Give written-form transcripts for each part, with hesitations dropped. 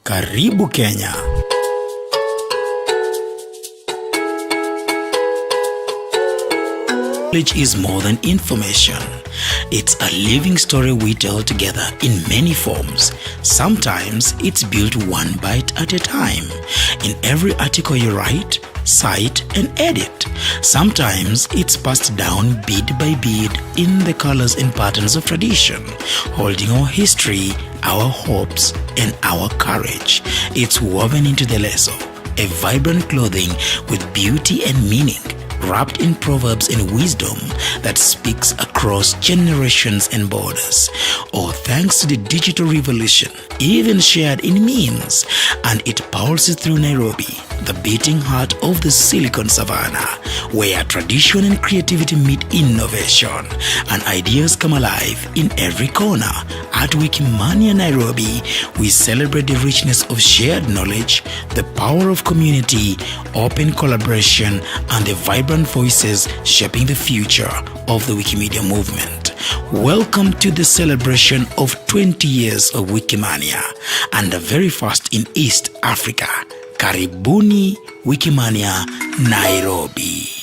Karibu Kenya. Knowledge is more than information. It's a living story we tell together in many forms. Sometimes it's built one bite at a time. In every article you write, cite, and edit. Sometimes it's passed down bead by bead in the colors and patterns of tradition, holding our history, our hopes, and our courage. It's woven into the lasso, a vibrant clothing with beauty and meaning, wrapped in proverbs and wisdom that speaks across generations and borders. Oh, thanks to the digital revolution, even shared in memes, and it pulses through Nairobi, the beating heart of the Silicon Savannah, where tradition and creativity meet innovation, and ideas come alive in every corner. At Wikimania Nairobi, we celebrate the richness of shared knowledge, the power of community, open collaboration, and the vibrant voices shaping the future of the Wikimedia movement. Welcome to the celebration of 20 years of Wikimania, and the very first in East Africa. Karibuni Wikimania Nairobi.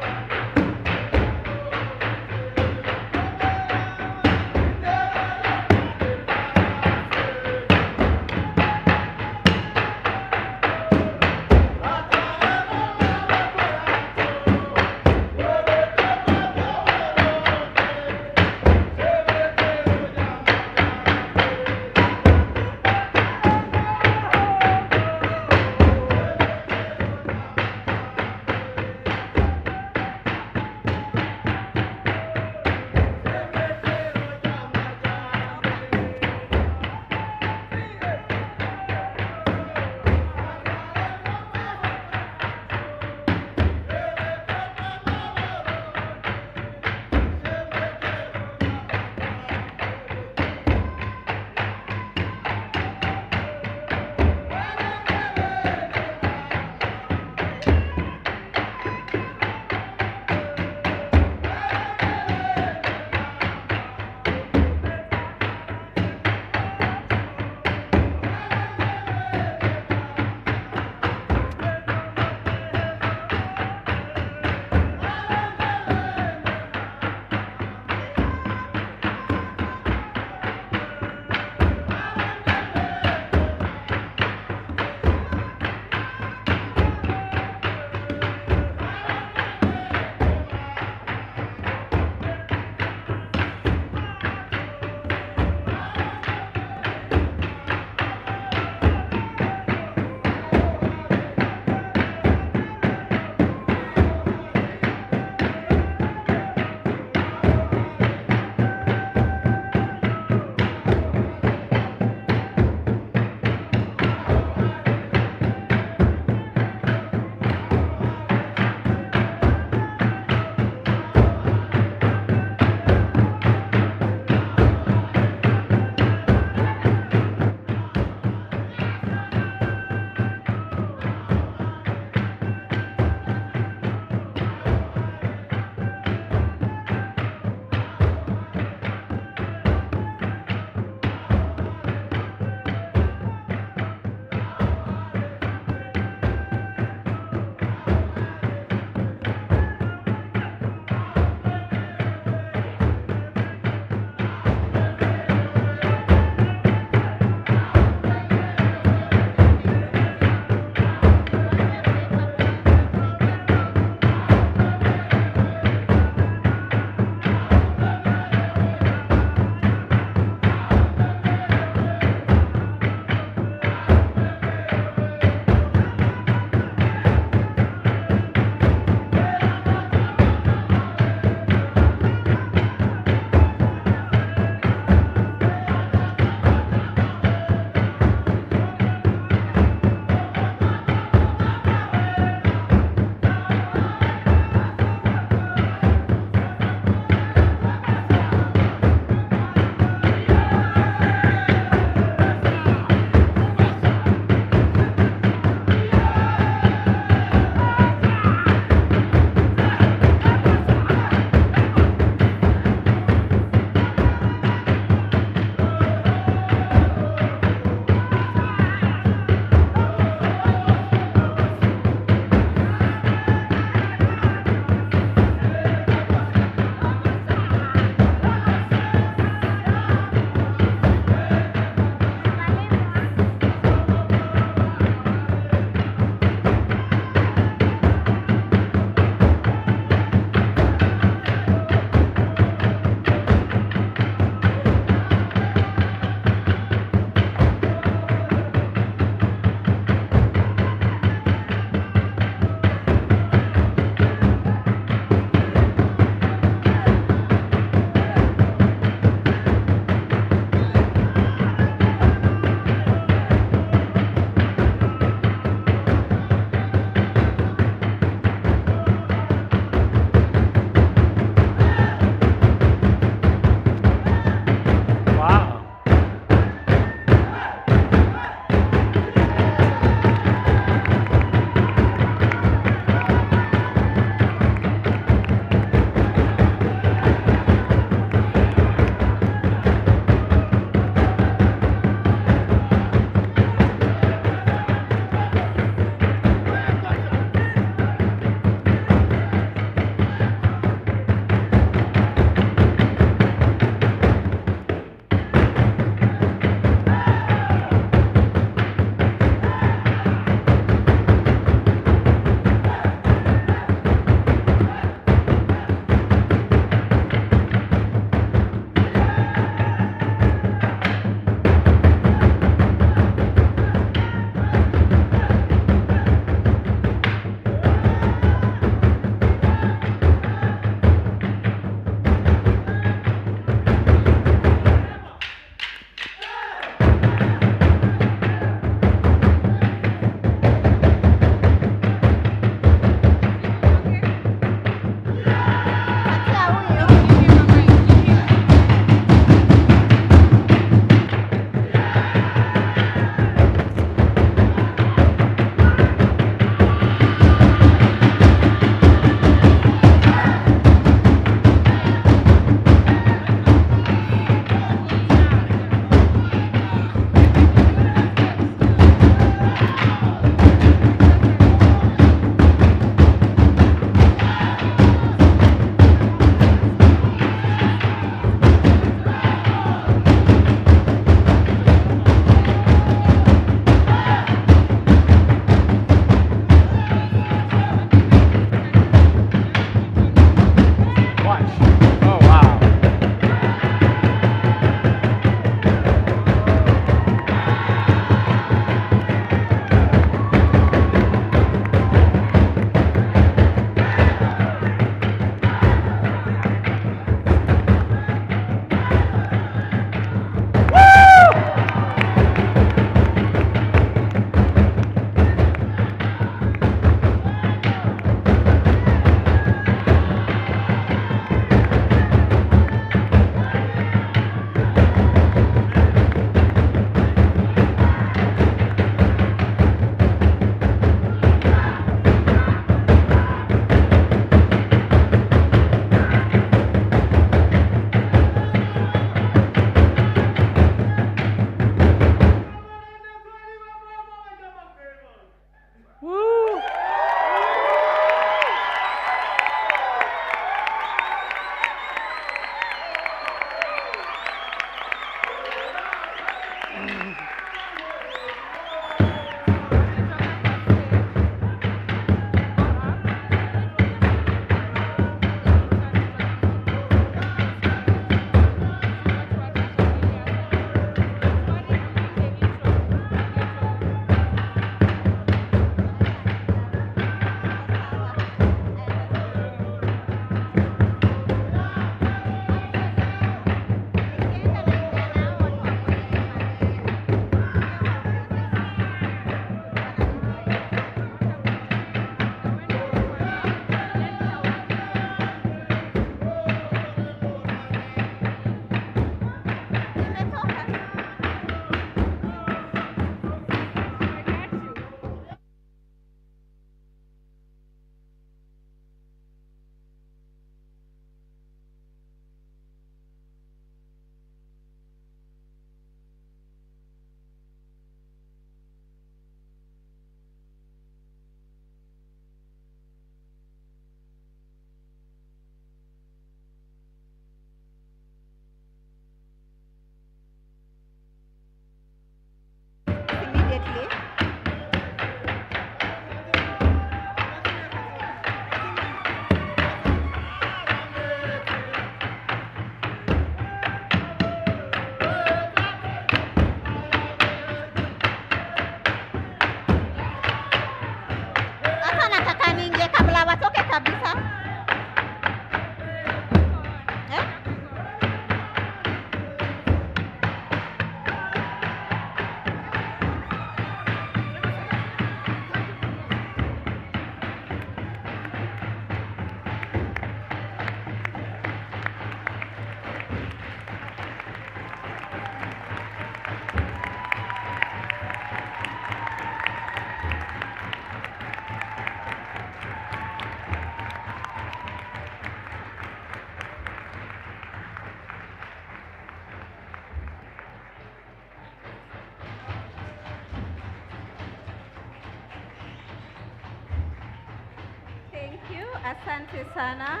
Asante sana.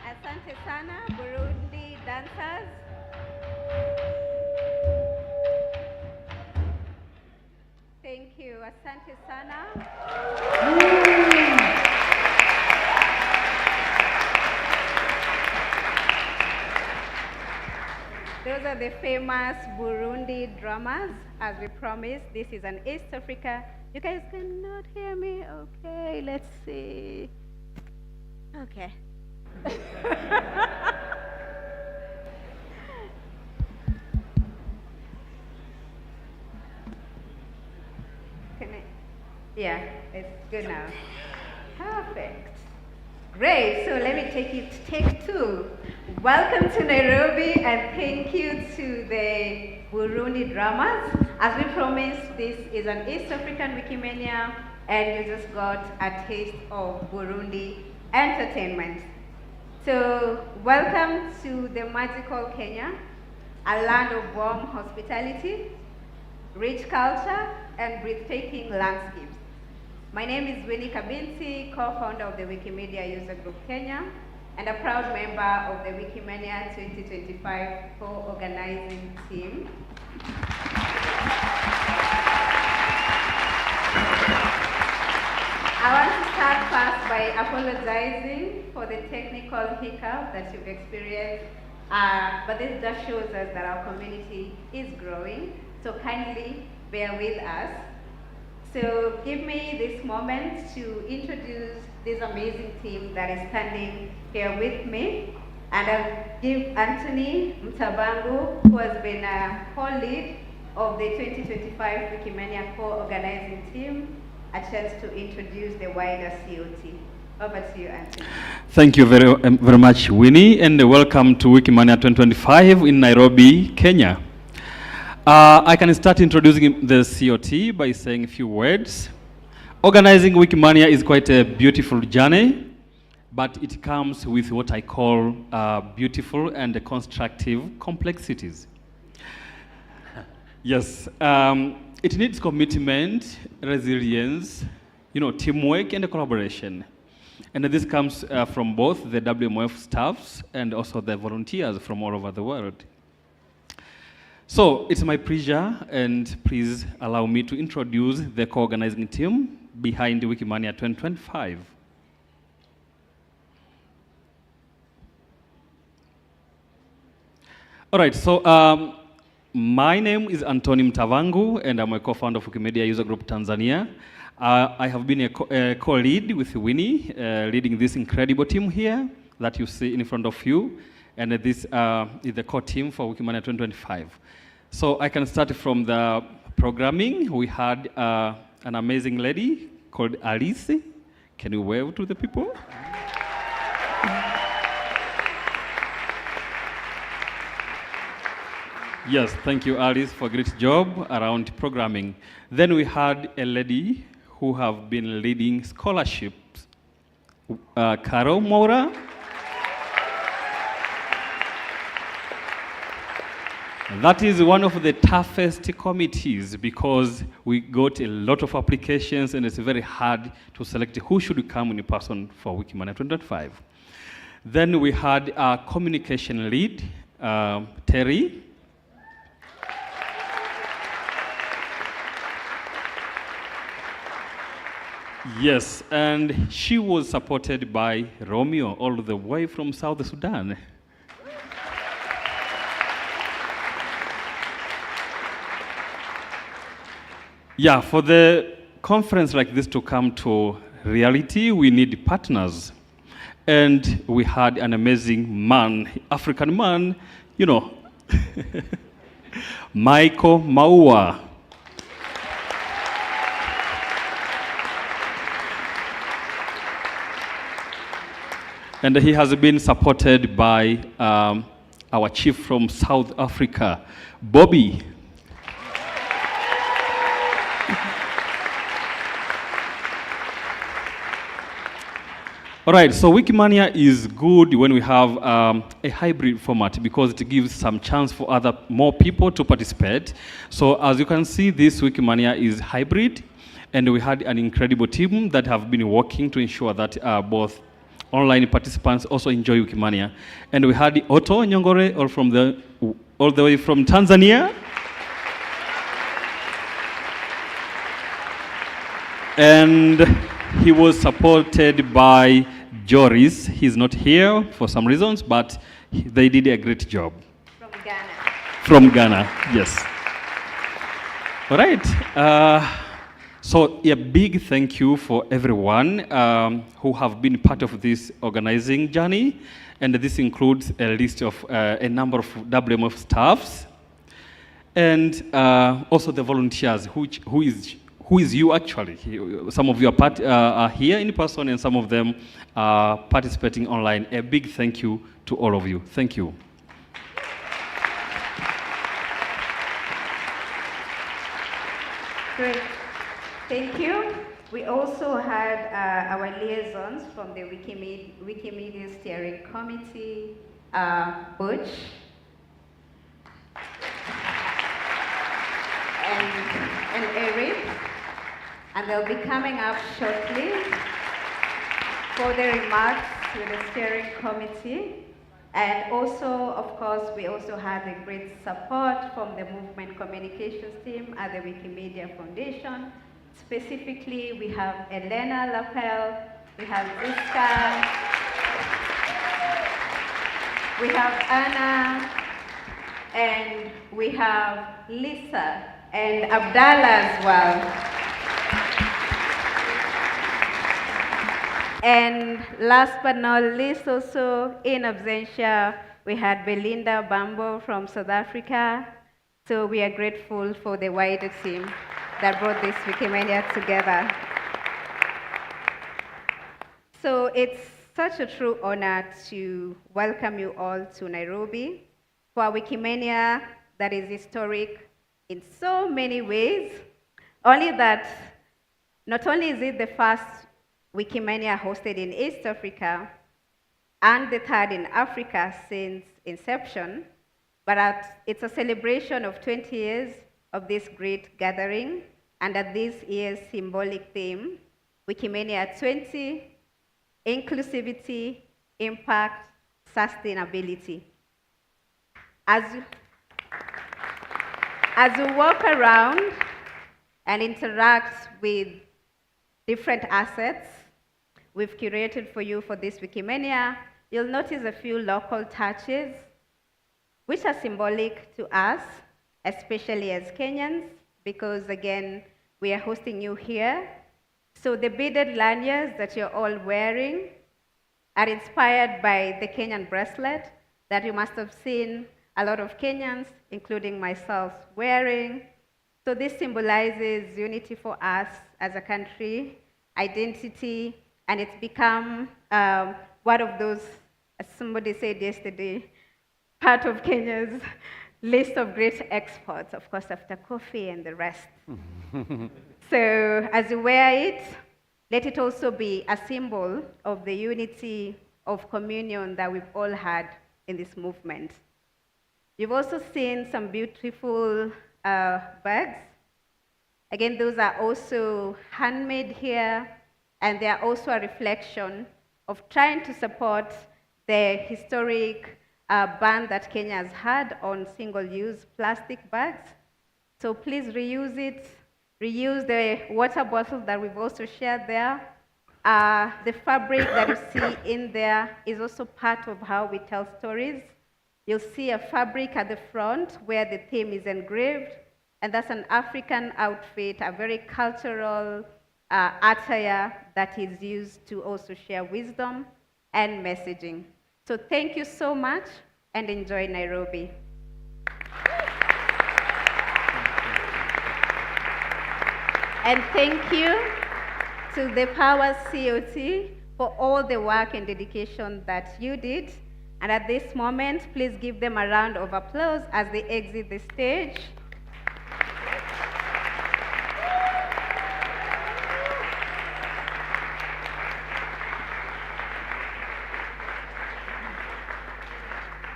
Asante sana, Burundi dancers. Thank you. Asante sana. Those are the famous Burundi drummers. As we promised, this is an East Africa. You guys cannot hear me? Okay, let's see. Okay. Yeah, it's good now. Perfect. Great, so let me take two. Welcome to Nairobi and thank you to the Burundi drummers. As we promised, this is an East African Wikimania and you just got a taste of Burundi entertainment. So welcome to the magical Kenya, a land of warm hospitality, rich culture, and breathtaking landscapes. My name is Winnie Kabinsi, co-founder of the Wikimedia User Group Kenya, and a proud member of the Wikimania 2025 co-organizing team. I want to start first by apologizing for the technical hiccup that you've experienced, but this just shows us that our community is growing, so kindly bear with us. So give me this moment to introduce this amazing team that is standing here with me. And I'll give Anthony Mtabangu, who has been a co-lead of the 2025 Wikimania co-organizing team, a chance to introduce the wider COT. Over to you, Anthony. Thank you very much, Winnie, and welcome to Wikimania 2025 in Nairobi, Kenya. I can start introducing the COT by saying a few words. Organizing Wikimania is quite a beautiful journey, but it comes with what I call beautiful and constructive complexities. Yes, it needs commitment, resilience, teamwork and collaboration. And this comes from both the WMF staffs and also the volunteers from all over the world. So it's my pleasure, and please allow me to introduce the co-organizing team behind Wikimania 2025. All right, so my name is Antoni Mtavangu, and I'm a co-founder of Wikimedia User Group Tanzania. I have been a co-lead with Winnie, leading this incredible team here that you see in front of you, and this is the core team for Wikimania 2025. So I can start from the programming. We had an amazing lady called Alice. Can you wave to the people? Yes, thank you, Alice, for a great job around programming. Then we had a lady who have been leading scholarships, Carol Mora. That is one of the toughest committees because we got a lot of applications and it's very hard to select who should come in person for Wikimania 2025. Then we had a communication lead, Terry. Yes, and she was supported by Romeo all the way from South Sudan. Yeah, for the conference like this to come to reality, we need partners. And we had an amazing man, African man, Michael Maua. And he has been supported by our chief from South Africa, Bobby. All right, so Wikimania is good when we have a hybrid format because it gives some chance for more people to participate. So as you can see, this Wikimania is hybrid. And we had an incredible team that have been working to ensure that both online participants also enjoy Wikimania. And we had Otto Nyongore all the way from Tanzania. And he was supported by Joris. He's not here for some reasons, but they did a great job. From Ghana. From Ghana, yes. All right. So a big thank you for everyone who have been part of this organizing journey. And this includes a list of a number of WMF staffs and also the volunteers, who is you actually. Some of you are here in person and some of them are participating online. A big thank you to all of you. Thank you. Great. Thank you. We also had our liaisons from the Wikimedia Steering Committee, Butch and Eric, and they'll be coming up shortly for the remarks with the steering committee. And also, of course, we also had a great support from the movement communications team at the Wikimedia Foundation. Specifically, we have Elena Lapel, we have Iska, we have Anna, and we have Lisa and Abdallah as well. And last but not least, also in absentia, we had Belinda Bambo from South Africa. So we are grateful for the wider team that brought this Wikimania together. So it's such a true honor to welcome you all to Nairobi for a Wikimania that is historic in so many ways. Only that, not only is it the first Wikimania hosted in East Africa and the third in Africa since inception, but it's a celebration of 20 years of this great gathering under this year's symbolic theme, Wikimania 20, Inclusivity, Impact, Sustainability. As you walk around and interact with different assets we've curated for you for this Wikimania, you'll notice a few local touches which are symbolic to us, especially as Kenyans, because again, we are hosting you here. So the beaded lanyards that you're all wearing are inspired by the Kenyan bracelet that you must have seen a lot of Kenyans, including myself, wearing. So this symbolizes unity for us as a country, identity, and it's become one of those, as somebody said yesterday, part of Kenya's list of great exports, of course, after coffee and the rest. So as you wear it, let it also be a symbol of the unity of communion that we've all had in this movement. You've also seen some beautiful bags. Again, those are also handmade here, and they are also a reflection of trying to support the historic ban that Kenya has had on single-use plastic bags. So please reuse it. Reuse the water bottle that we've also shared there. The fabric that you see in there is also part of how we tell stories. You'll see a fabric at the front where the theme is engraved, and that's an African outfit, a very cultural attire that is used to also share wisdom and messaging. So thank you so much, and enjoy Nairobi. And thank you to the Power COT for all the work and dedication that you did. And at this moment, please give them a round of applause as they exit the stage.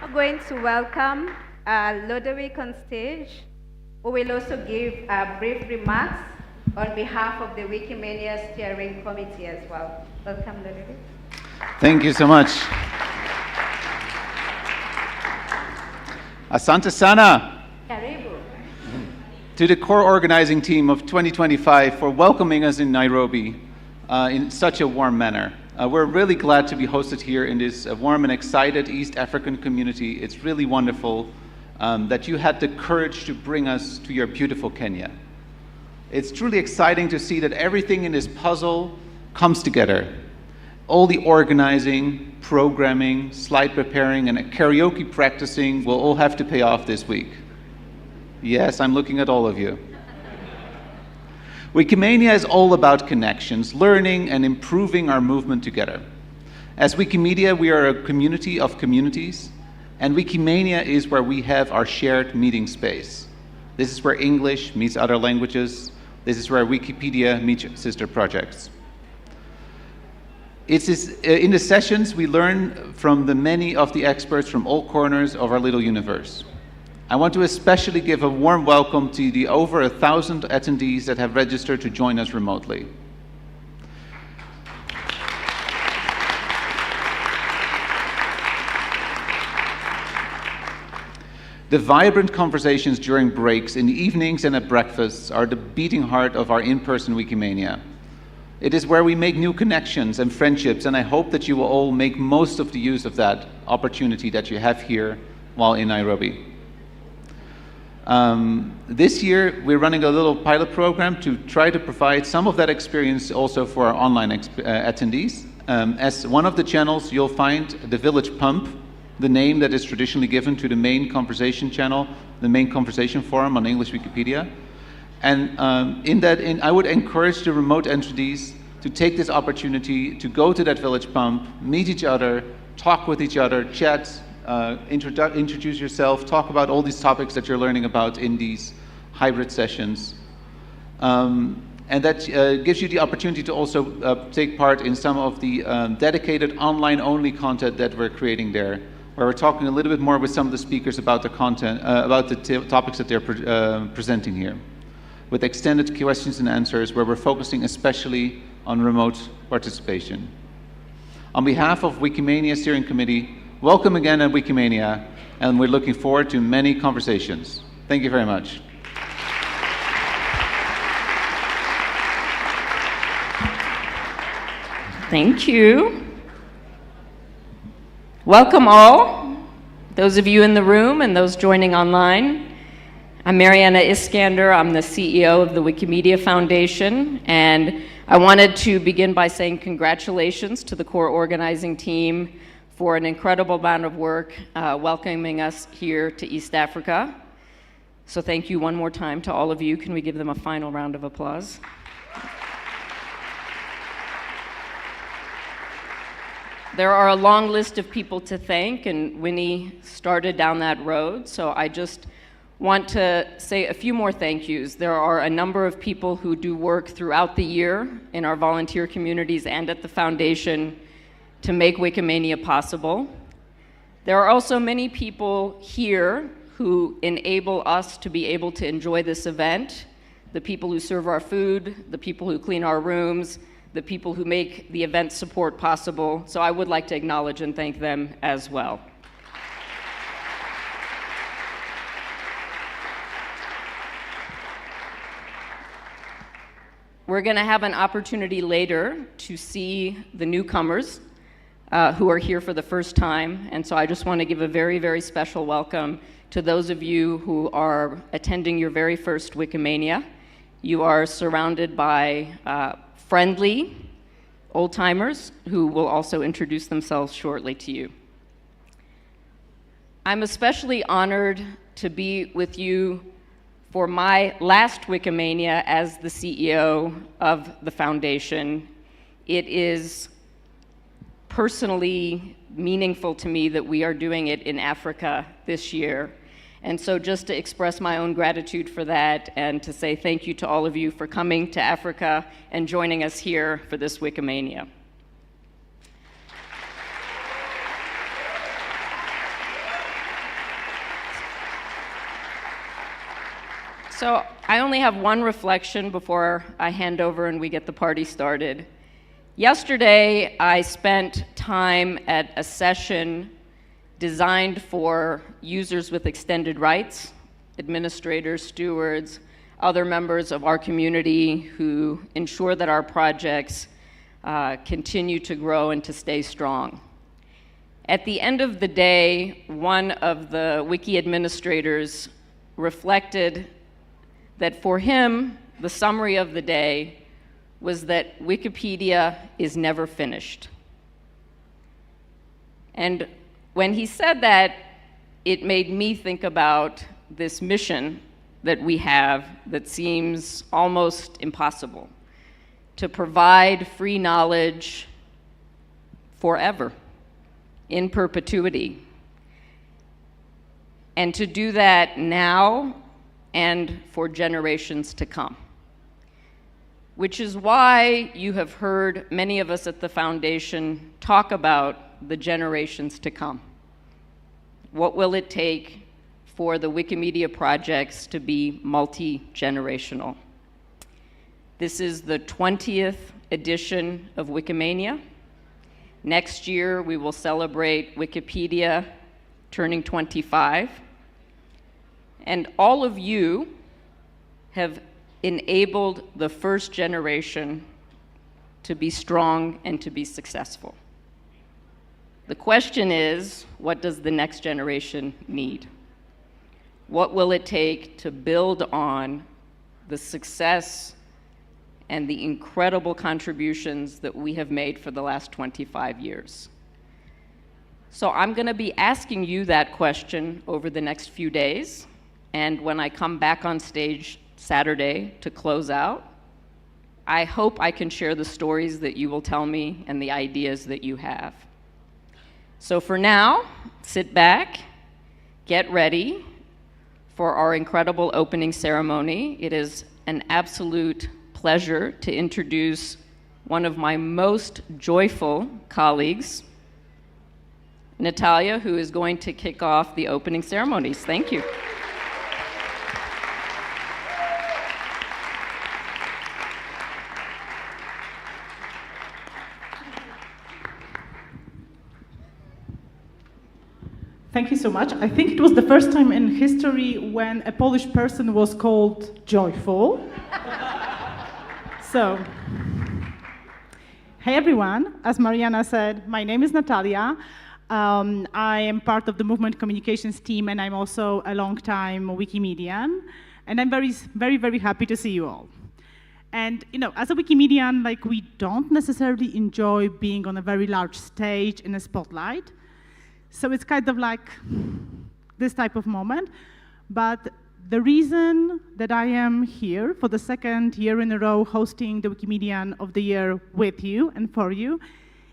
We're going to welcome Lodewijk on stage, who will also give brief remarks on behalf of the Wikimania Steering Committee as well. Welcome, Nairobi. Thank you so much. Asante sana Karibu. to the core organizing team of 2025 for welcoming us in Nairobi in such a warm manner. We're really glad to be hosted here in this warm and excited East African community. It's really wonderful that you had the courage to bring us to your beautiful Kenya. It's truly exciting to see that everything in this puzzle comes together. All the organizing, programming, slide preparing, and karaoke practicing will all have to pay off this week. Yes, I'm looking at all of you. Wikimania is all about connections, learning, and improving our movement together. As Wikimedia, we are a community of communities, and Wikimania is where we have our shared meeting space. This is where English meets other languages. This is where Wikipedia meets sister projects. In the sessions, we learn from the many of the experts from all corners of our little universe. I want to especially give a warm welcome to the over 1,000 attendees that have registered to join us remotely. The vibrant conversations during breaks, in the evenings and at breakfasts are the beating heart of our in-person Wikimania. It is where we make new connections and friendships, and I hope that you will all make most of the use of that opportunity that you have here while in Nairobi. This year, we're running a little pilot program to try to provide some of that experience also for our online attendees. As one of the channels, you'll find the Village Pump, the name that is traditionally given to the main conversation channel, the main conversation forum on English Wikipedia. And I would encourage the remote attendees to take this opportunity to go to that Village Pump, meet each other, talk with each other, chat, introduce yourself, talk about all these topics that you're learning about in these hybrid sessions. And that gives you the opportunity to also take part in some of the dedicated online-only content that we're creating there, where we're talking a little bit more with some of the speakers about the content, about the topics that they're presenting here, with extended questions and answers, where we're focusing especially on remote participation. On behalf of Wikimania Steering Committee, welcome again at Wikimania, and we're looking forward to many conversations. Thank you very much. Thank you. Welcome all, those of you in the room and those joining online. I'm Mariana Iskander. I'm the CEO of the Wikimedia Foundation, and I wanted to begin by saying congratulations to the core organizing team for an incredible amount of work welcoming us here to East Africa. So thank you one more time to all of you. Can we give them a final round of applause? There are a long list of people to thank, and Winnie started down that road, so I just want to say a few more thank yous. There are a number of people who do work throughout the year in our volunteer communities and at the foundation to make Wikimania possible. There are also many people here who enable us to be able to enjoy this event, the people who serve our food, the people who clean our rooms, the people who make the event support possible. So I would like to acknowledge and thank them as well. We're going to have an opportunity later to see the newcomers who are here for the first time. And so I just want to give a very, very special welcome to those of you who are attending your very first Wikimania. You are surrounded by friendly old-timers who will also introduce themselves shortly to you. I'm especially honored to be with you for my last Wikimania as the CEO of the foundation. It is personally meaningful to me that we are doing it in Africa this year. And so just to express my own gratitude for that and to say thank you to all of you for coming to Africa and joining us here for this Wikimania. So I only have one reflection before I hand over and we get the party started. Yesterday, I spent time at a session designed for users with extended rights, administrators, stewards, other members of our community who ensure that our projects continue to grow and to stay strong. At the end of the day, one of the wiki administrators reflected that for him, the summary of the day was that Wikipedia is never finished. And when he said that, it made me think about this mission that we have that seems almost impossible, to provide free knowledge forever, in perpetuity. And to do that now and for generations to come. Which is why you have heard many of us at the Foundation talk about the generations to come. What will it take for the Wikimedia projects to be multi-generational? This is the 20th edition of Wikimania. Next year, we will celebrate Wikipedia turning 25. And all of you have enabled the first generation to be strong and to be successful. The question is, what does the next generation need? What will it take to build on the success and the incredible contributions that we have made for the last 25 years? So I'm going to be asking you that question over the next few days. And when I come back on stage Saturday to close out, I hope I can share the stories that you will tell me and the ideas that you have. So for now, sit back, get ready for our incredible opening ceremony. It is an absolute pleasure to introduce one of my most joyful colleagues, Natalia, who is going to kick off the opening ceremonies. Thank you. Thank you so much. I think it was the first time in history when a Polish person was called joyful. So, hey everyone, as Mariana said, my name is Natalia. I am part of the movement communications team, and I'm also a long-time Wikimedian. And I'm very happy to see you all. And you know, as a Wikimedian, like, we don't necessarily enjoy being on a very large stage in a spotlight. So it's kind of like this type of moment. But the reason that I am here for the second year in a row hosting the Wikimedian of the Year with you and for you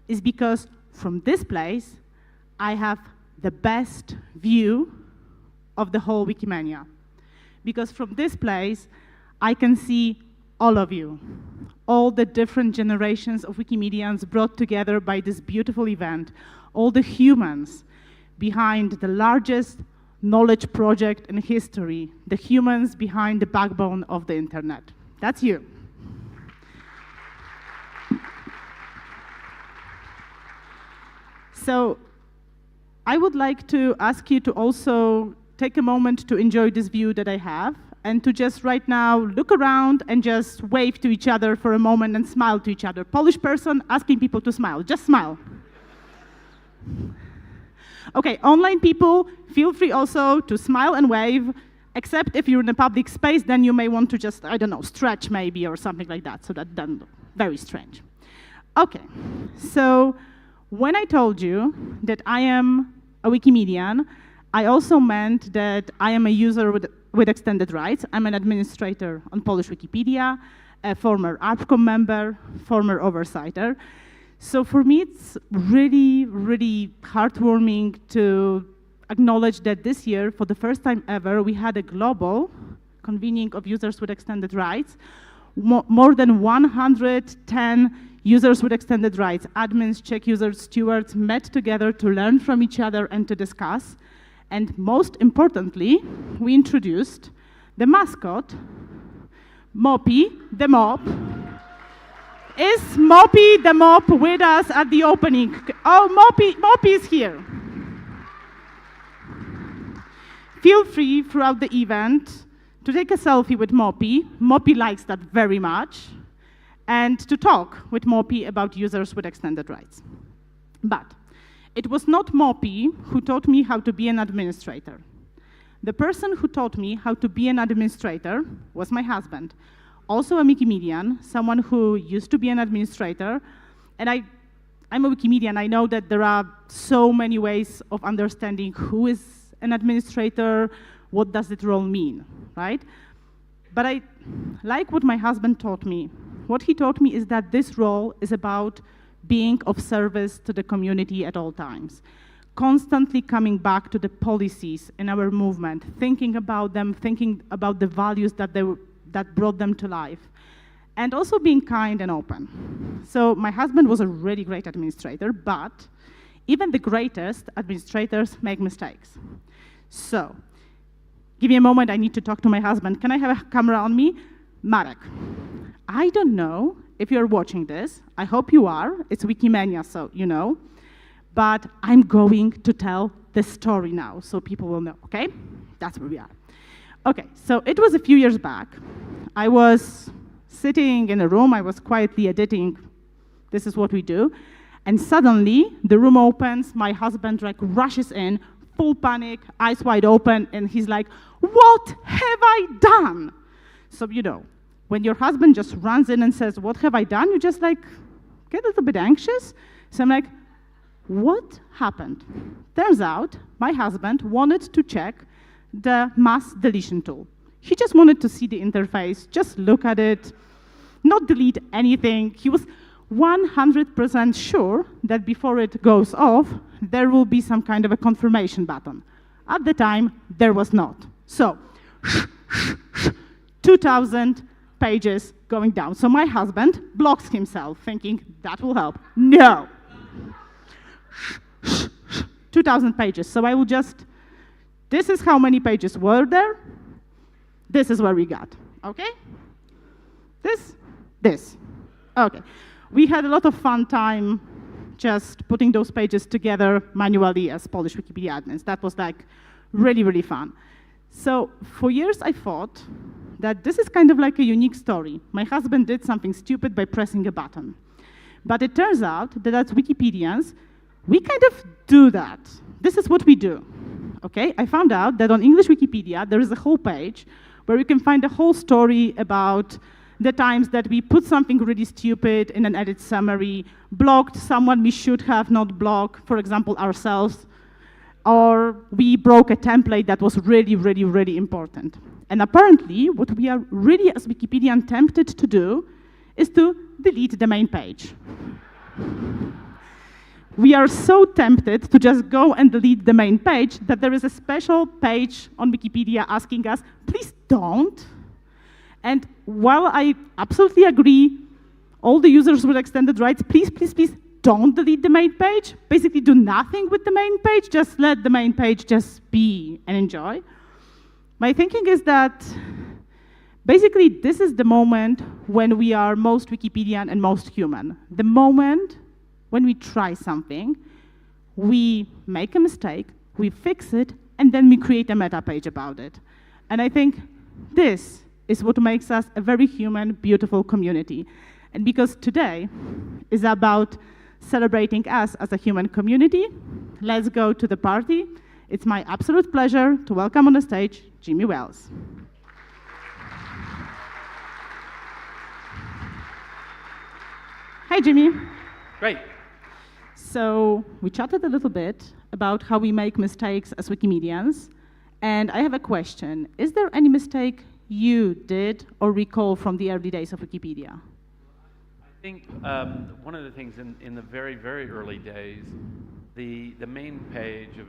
is because from this place, I have the best view of the whole Wikimania. Because from this place, I can see all of you, all the different generations of Wikimedians brought together by this beautiful event, all the humans behind the largest knowledge project in history, the humans behind the backbone of the internet. That's you. So I would like to ask you to also take a moment to enjoy this view that I have, and to just right now look around and just wave to each other for a moment and smile to each other. Polish person asking people to smile. Just smile. Okay, online people, feel free also to smile and wave, except if you're in a public space, then you may want to just, I don't know, stretch maybe or something like that, so that doesn't look very strange. Okay, so when I told you that I am a Wikimedian, I also meant that I am a user with extended rights. I'm an administrator on Polish Wikipedia, a former ARPCOM member, former oversighter. So for me, it's really heartwarming to acknowledge that this year, for the first time ever, we had a global convening of users with extended rights. More than 110 users with extended rights, admins, Czech users, stewards, met together to learn from each other and to discuss. And most importantly, we introduced The mascot, Moppy, the mop, is Moppy the mop with us at the opening? Oh, Moppy is here. Feel free throughout the event to take a selfie with Moppy. Moppy likes that very much. And to talk with Moppy about users with extended rights. But it was not Moppy who taught me how to be an administrator. The person who taught me how to be an administrator was my husband, also a Wikimedian, someone who used to be an administrator. And I'm a Wikimedian. I know that there are so many ways of understanding who is an administrator, what does that role mean, right? But I like what my husband taught me. What he taught me is that this role is about being of service to the community at all times, constantly coming back to the policies in our movement, thinking about them, thinking about the values that brought them to life, and also being kind and open. So my husband was a really great administrator, but even the greatest administrators make mistakes. So, give me a moment, I need to talk to my husband. Can I have a camera on me? Marek, I don't know if you're watching this. I hope you are. It's Wikimania, so you know. But I'm going to tell the story now, so people will know, okay? That's where we are. Okay, so it was a few years back. I was sitting in a room, I was quietly editing. This is what we do. And suddenly, the room opens, my husband rushes in, full panic, eyes wide open, and he's like, "What have I done?" So, you know, when your husband just runs in and says, "What have I done?" you just get a little bit anxious. So I'm like, what happened? Turns out, my husband wanted to check the mass deletion tool. He just wanted to see the interface, just look at it, not delete anything. He was 100% sure that before it goes off, there will be some kind of a confirmation button. At the time, there was not. So, 2,000 pages going down. So my husband blocks himself, thinking that will help. No. 2,000 pages. So I will just, this is how many pages were there. This is where we got, okay? This. Okay. We had a lot of fun time just putting those pages together manually as Polish Wikipedia admins. That was really, really fun. So for years I thought that this is kind of like a unique story. My husband did something stupid by pressing a button. But it turns out that as Wikipedians, we kind of do that. This is what we do, okay? I found out that on English Wikipedia, there is a whole page where you can find a whole story about the times that we put something really stupid in an edit summary, blocked someone we should have not blocked, for example, ourselves, or we broke a template that was really, really, really important. And apparently, what we are really, as Wikipedian, tempted to do is to delete the main page. We are so tempted to just go and delete the main page that there is a special page on Wikipedia asking us, please don't. And while I absolutely agree, all the users with extended rights, please, please, please don't delete the main page. Basically do nothing with the main page, just let the main page just be and enjoy. My thinking is that basically this is the moment when we are most Wikipedian and most human. The moment when we try something, we make a mistake, we fix it, and then we create a meta page about it. And I think this is what makes us a very human, beautiful community. And because today is about celebrating us as a human community, let's go to the party. It's my absolute pleasure to welcome on the stage Jimmy Wells. Hi, Jimmy. Great. So we chatted a little bit about how we make mistakes as Wikimedians. And I have a question. Is there any mistake you did or recall from the early days of Wikipedia? I think one of the things in the very, very early days, the main page of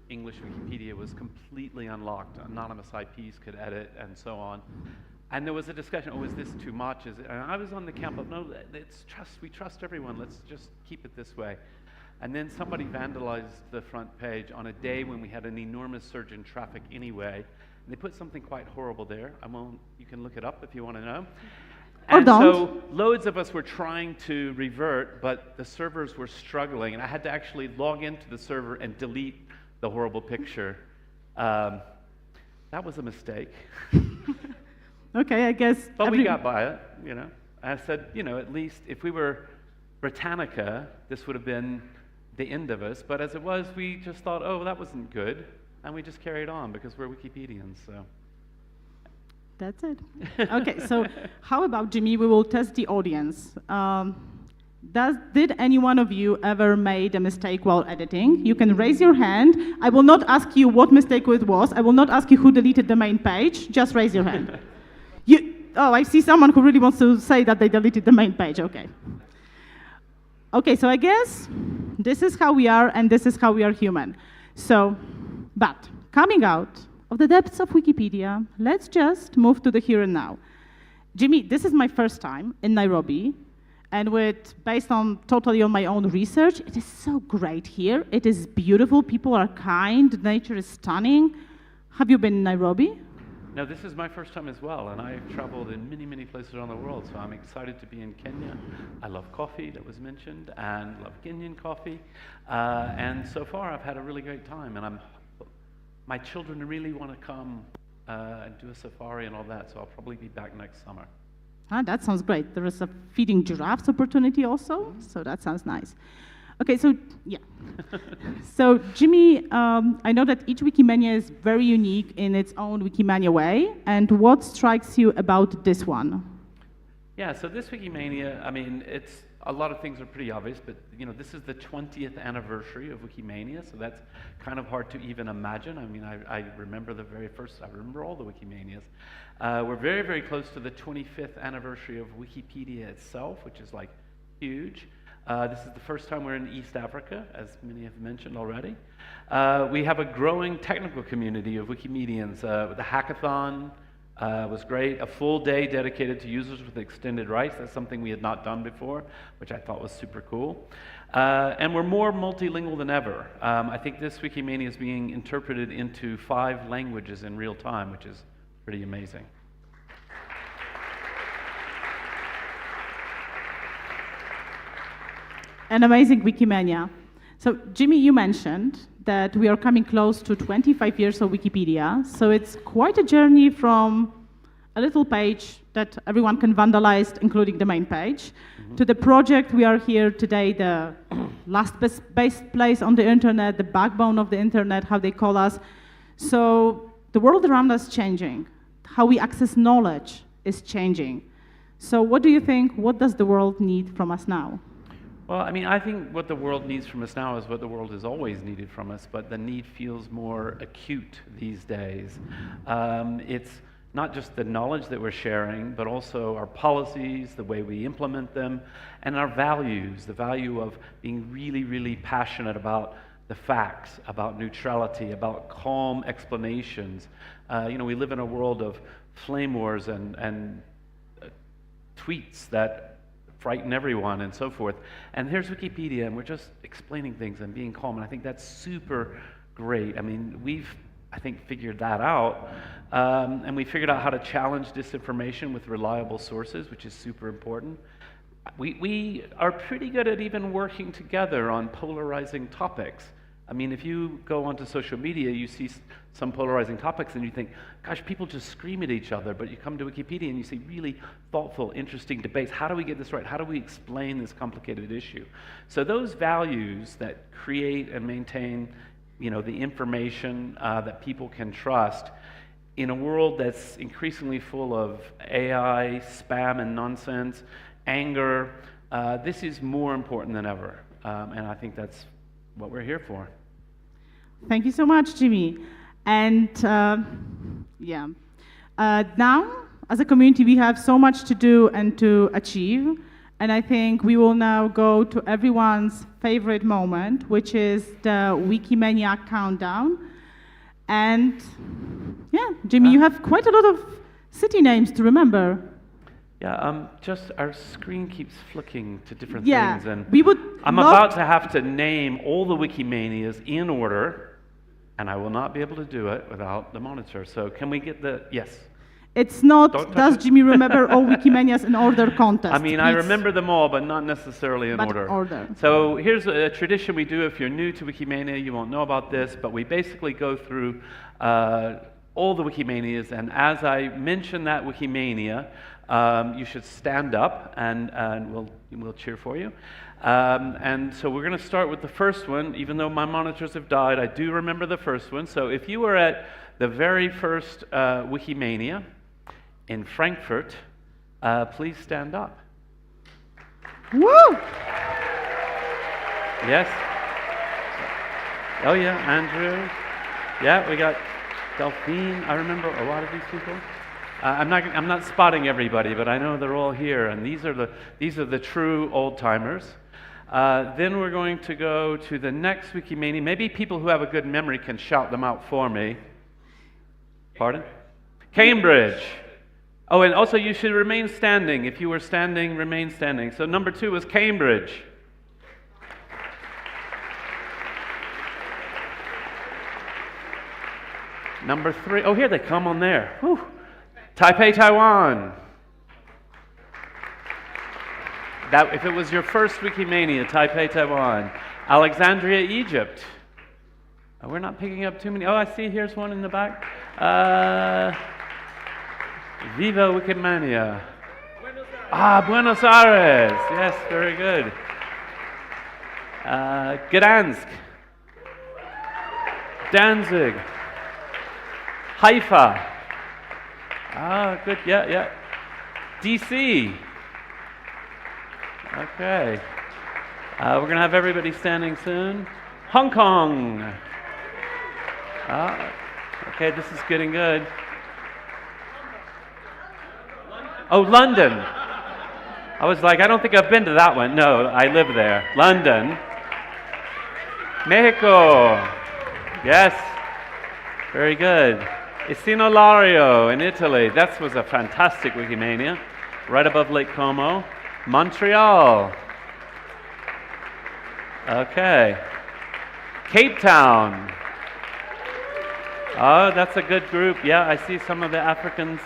English Wikipedia was completely unlocked. Anonymous IPs could edit and so on. And there was a discussion, oh, is this too much? And I was on the camp of, no, we trust everyone, let's just keep it this way. And then somebody vandalized the front page on a day when we had an enormous surge in traffic anyway. And they put something quite horrible there. You can look it up if you want to know. Or And don't. so loads of us were trying to revert, but the servers were struggling, and I had to actually log into the server and delete the horrible picture. That was a mistake. Okay, I guess. But we got by it, you know. I said, you know, at least if we were Britannica, this would have been the end of us. But as it was, we just thought, oh, that wasn't good. And we just carried on because we're Wikipedians, so. That's it. Okay, so how about, Jimmy, we will test the audience. Did any one of you ever made a mistake while editing? You can raise your hand. I will not ask you what mistake it was. I will not ask you who deleted the main page. Just raise your hand. Oh, I see someone who really wants to say that they deleted the main page. Okay. Okay, so I guess this is how we are, and this is how we are human. So, but coming out of the depths of Wikipedia, let's just move to the here and now. Jimmy, this is my first time in Nairobi, and based on totally on my own research, it is so great here. It is beautiful, people are kind, nature is stunning. Have you been in Nairobi? No, this is my first time as well, and I've traveled in many, many places around the world, so I'm excited to be in Kenya. I love coffee, that was mentioned, and love Kenyan coffee. And so far, I've had a really great time, and my children really want to come and do a safari and all that, so I'll probably be back next summer. Ah, that sounds great. There is a feeding giraffes opportunity also, so that sounds nice. Okay, so, yeah. So, Jimmy, I know that each Wikimania is very unique in its own Wikimania way, and what strikes you about this one? Yeah, so this Wikimania, I mean, a lot of things are pretty obvious, but, you know, this is the 20th anniversary of Wikimania, so that's kind of hard to even imagine. I mean, I remember the very first, I remember all the Wikimanias. We're very, very close to the 25th anniversary of Wikipedia itself, which is, like, huge. This is the first time we're in East Africa, as many have mentioned already. We have a growing technical community of Wikimedians. The hackathon was great. A full day dedicated to users with extended rights. That's something we had not done before, which I thought was super cool. And we're more multilingual than ever. I think this Wikimania is being interpreted into 5 languages in real time, which is pretty amazing. An amazing Wikimania. So, Jimmy, you mentioned that we are coming close to 25 years of Wikipedia, so it's quite a journey from a little page that everyone can vandalize, including the main page, to the project we are here today, the last best place on the internet, the backbone of the internet, how they call us. So, the world around us is changing. How we access knowledge is changing. So, what do you think? What does the world need from us now? Well, I mean, I think what the world needs from us now is what the world has always needed from us, but the need feels more acute these days. It's not just the knowledge that we're sharing, but also our policies, the way we implement them, and our values, the value of being really, really passionate about the facts, about neutrality, about calm explanations. You know, we live in a world of flame wars and tweets that frighten everyone and so forth. And here's Wikipedia, and we're just explaining things and being calm, and I think that's super great. I mean, we've, I think, figured that out, and we figured out how to challenge disinformation with reliable sources, which is super important. We are pretty good at even working together on polarizing topics. I mean, if you go onto social media, you see some polarizing topics and you think, gosh, people just scream at each other, but you come to Wikipedia and you see really thoughtful, interesting debates. How do we get this right? How do we explain this complicated issue? So those values that create and maintain, you know, the information that people can trust in a world that's increasingly full of AI, spam and nonsense, anger, this is more important than ever. And I think that's what we're here for. Thank you so much, Jimmy. And now, as a community, we have so much to do and to achieve. And I think we will now go to everyone's favorite moment, which is the Wikimania countdown. And yeah, Jimmy, you have quite a lot of city names to remember. Yeah, just our screen keeps flicking to different Yeah, things, and we would I'm love- about to have to name all the Wikimanias in order, and I will not be able to do it without the monitor. So can we get the, yes? It's not, Don't touch does it. Jimmy remember all Wikimanias in order contest? I mean, I It's- remember them all, but not necessarily in But order. order. So here's a tradition we do. If you're new to Wikimania, you won't know about this, but we basically go through all the Wikimanias, and as I mention that Wikimania, you should stand up, and we'll cheer for you. And so we're going to start with the first one. Even though my monitors have died, I do remember the first one. So if you were at the very first Wikimania in Frankfurt, please stand up. Woo! Yes? Oh yeah, Andrew. Yeah, we got Delphine. I remember a lot of these people. I'm not spotting everybody, but I know they're all here, and these are the true old timers. Then we're going to go to the next Wikimania. Maybe people who have a good memory can shout them out for me. Pardon? Cambridge. Oh, and also you should remain standing. If you were standing, remain standing. So number 2 was Cambridge. Number 3, oh, here they come on there. Whew. Taipei, Taiwan. That, if it was your first Wikimania, Taipei, Taiwan. Alexandria, Egypt. Oh, we're not picking up too many. Oh, I see, here's one in the back. Viva Wikimania. Buenos Aires. Yes, very good. Gdansk. Danzig. Haifa. Good, yeah. DC. Okay. We're going to have everybody standing soon. Hong Kong. Okay, this is getting good. Oh, London. I was like, I don't think I've been to that one. No, I live there. London. Mexico. Yes. Very good. Isino Lario in Italy. That was a fantastic Wikimania. Right above Lake Como. Montreal. Okay. Cape Town. Oh, that's a good group. Yeah, I see some of the Africans.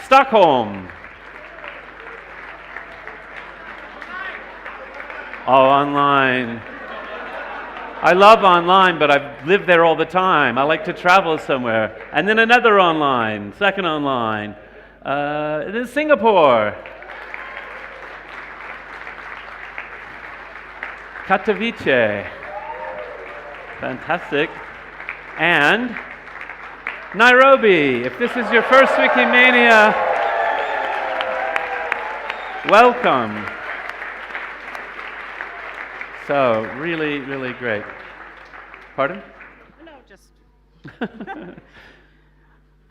Stockholm. Oh, online. I love online, but I've lived there all the time. I like to travel somewhere. And then another online, second online. Then Singapore. Katowice. Fantastic. And Nairobi. If this is your first Wikimania, welcome. So, really, really great. Pardon? No, just...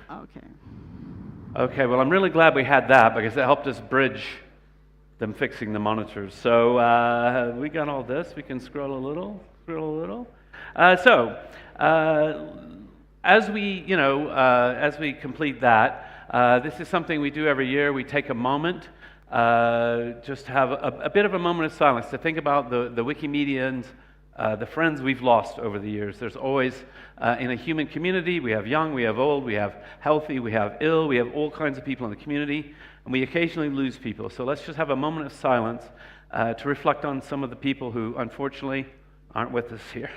Okay. Okay, well, I'm really glad we had that because it helped us bridge them fixing the monitors. So, we got all this. We can scroll a little, as we complete that, this is something we do every year. We take a moment, just have a bit of a moment of silence to think about the Wikimedians, the friends we've lost over the years. There's always, in a human community, we have young, we have old, we have healthy, we have ill, we have all kinds of people in the community, and we occasionally lose people. So let's just have a moment of silence to reflect on some of the people who, unfortunately, aren't with us here.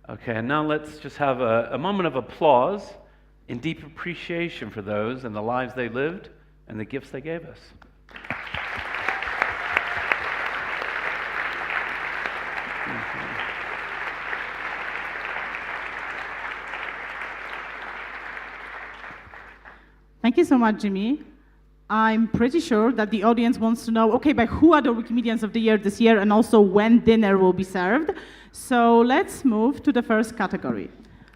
Okay, and now let's just have a moment of applause in deep appreciation for those and the lives they lived and the gifts they gave us. Thank you so much, Jimmy. I'm pretty sure that the audience wants to know, okay, but who are the Wikimedians of the year this year, and also when dinner will be served. So let's move to the first category.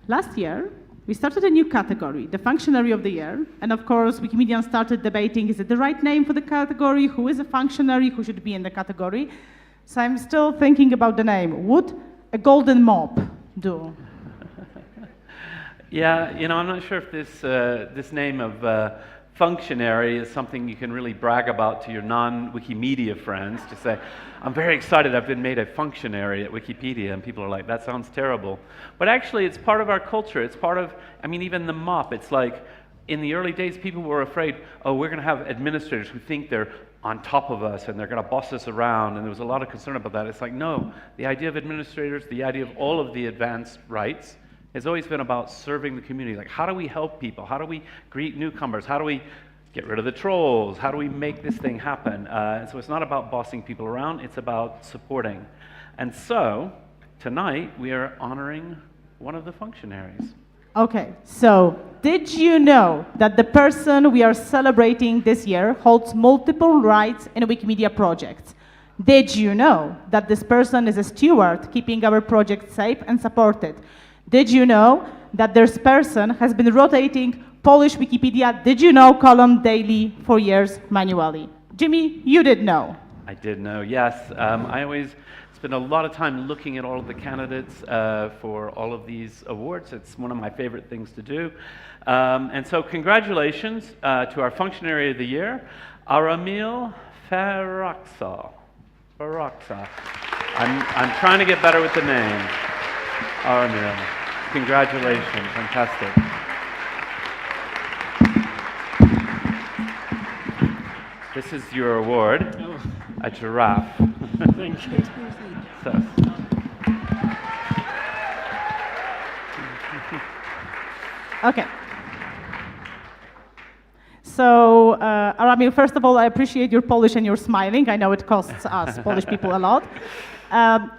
Last year, we started a new category, the Functionary of the Year. And of course, Wikimedians started debating, is it the right name for the category? Who is a functionary? Who should be in the category? So I'm still thinking about the name. Would a golden mop do? Yeah, you know, I'm not sure if this name of functionary is something you can really brag about to your non-Wikimedia friends, to say, I'm very excited I've been made a functionary at Wikipedia, and people are like, that sounds terrible. But actually, it's part of our culture. It's part of, I mean, even the mop, it's like, in the early days, people were afraid, oh, we're going to have administrators who think they're on top of us and they're going to boss us around, and there was a lot of concern about that. It's like, no, the idea of administrators, the idea of all of the advanced rights, has always been about serving the community. Like, how do we help people? How do we greet newcomers? How do we get rid of the trolls? How do we make this thing happen? And so it's not about bossing people around, it's about supporting. And so, tonight, we are honoring one of the functionaries. Okay, so did you know that the person we are celebrating this year holds multiple rights in Wikimedia projects? Did you know that this person is a steward keeping our project safe and supported? Did you know that this person has been rotating Polish Wikipedia Did You Know column daily for years manually? Jimmy, you did know. I did know, yes. I always spend a lot of time looking at all of the candidates for all of these awards. It's one of my favorite things to do. And so congratulations to our Functionary of the Year, Aramil Faraksa. I'm trying to get better with the name. Aramil. Congratulations, fantastic. This is your award, a giraffe. Thank you. So. Okay. So, Aramil, first of all, I appreciate your Polish and your smiling. I know it costs us Polish people a lot.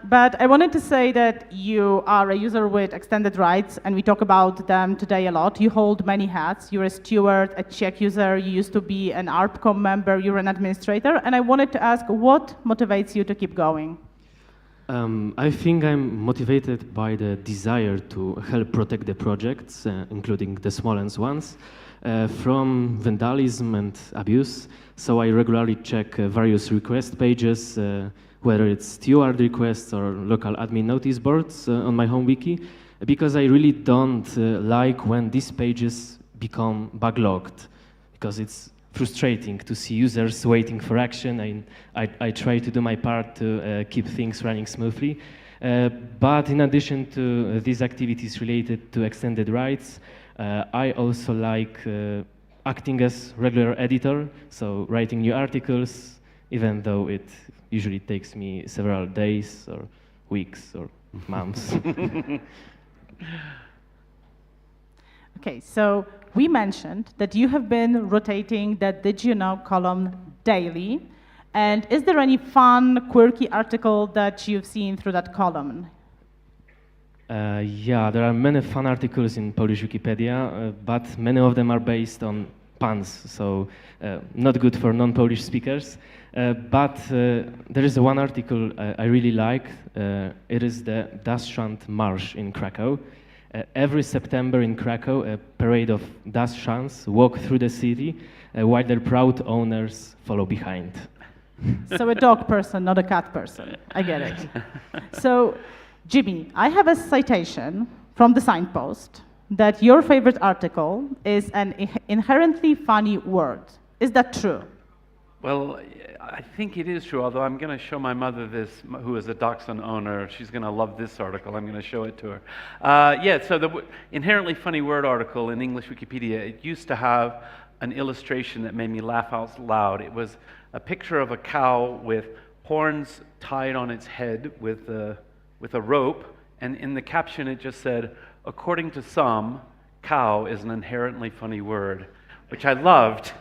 But I wanted to say that you are a user with extended rights, and we talk about them today a lot. You hold many hats. You're a steward, a Czech user. You used to be an ARPCOM member. You're an administrator. And I wanted to ask, what motivates you to keep going? I think I'm motivated by the desire to help protect the projects, including the smallest ones, from vandalism and abuse. So I regularly check various request pages, whether it's steward requests or local admin notice boards on my home wiki, because I really don't like when these pages become backlogged, because it's frustrating to see users waiting for action. I try to do my part to keep things running smoothly. But in addition to these activities related to extended rights, I also like acting as regular editor, so writing new articles, even though it usually takes me several days or weeks or months. Okay, so we mentioned that you have been rotating that Did You Know column daily. And is there any fun, quirky article that you've seen through that column? Yeah, there are many fun articles in Polish Wikipedia, but many of them are based on puns, so not good for non-Polish speakers. But there is one article I really like. It is the Dachshund March in Krakow. Every September in Krakow, a parade of Dachshunds walk through the city while their proud owners follow behind. So a dog person, not a cat person. I get it. So, Jimmy, I have a citation from the Signpost that your favorite article is an inherently funny word. Is that true? Well, I think it is true, although I'm going to show my mother this, who is a dachshund owner. She's going to love this article. I'm going to show it to her. Yeah, so the inherently funny word article in English Wikipedia, it used to have an illustration that made me laugh out loud. It was a picture of a cow with horns tied on its head with a rope, and in the caption it just said, according to some, cow is an inherently funny word, which I loved.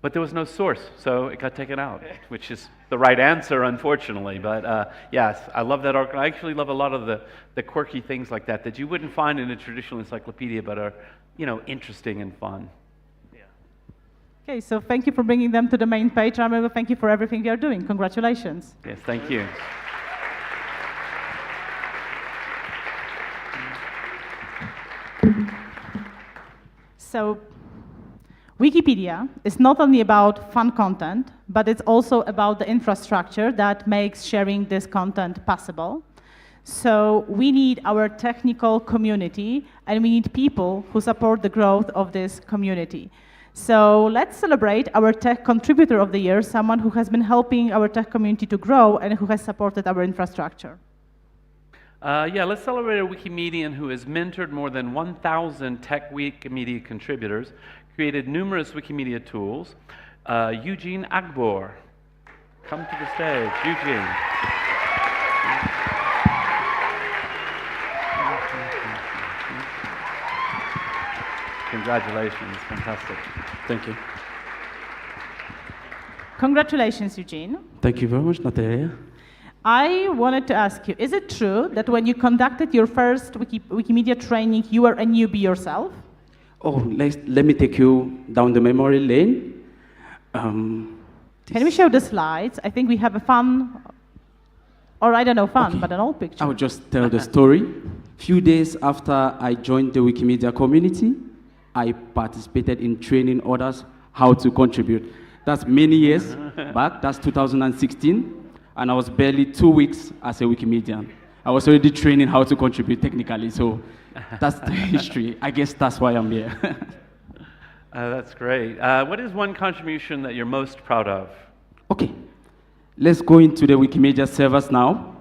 But there was no source, so it got taken out, which is the right answer, unfortunately. But yes, I love that article. I actually love a lot of the quirky things like that you wouldn't find in a traditional encyclopedia, but are, you know, interesting and fun. Okay, so thank you for bringing them to the main page. Ramiro, thank you for everything you're doing. Congratulations. Yes, thank you. So, Wikipedia is not only about fun content, but it's also about the infrastructure that makes sharing this content possible. So we need our technical community, and we need people who support the growth of this community. So let's celebrate our tech contributor of the year, someone who has been helping our tech community to grow and who has supported our infrastructure. Let's celebrate a Wikimedian who has mentored more than 1,000 tech Wikimedia contributors, created numerous Wikimedia tools. Eugene Agbor, come to the stage. Eugene. Congratulations, fantastic. Thank you. Congratulations, Eugene. Thank you very much, Natalia. I wanted to ask you, is it true that when you conducted your first Wikimedia training, you were a newbie yourself? Oh, let me take you down the memory lane. Can we show the slides? I think we have a fun, or I don't know, fun, Okay. but an old picture. I will just tell the story. Few days after I joined the Wikimedia community, I participated in training others how to contribute. That's many years back, that's 2016, and I was barely 2 weeks as a Wikimedian. I was already training how to contribute technically, so that's the history. I guess that's why I'm here. That's great. What is one contribution that you're most proud of? Okay, let's go into the Wikimedia servers now.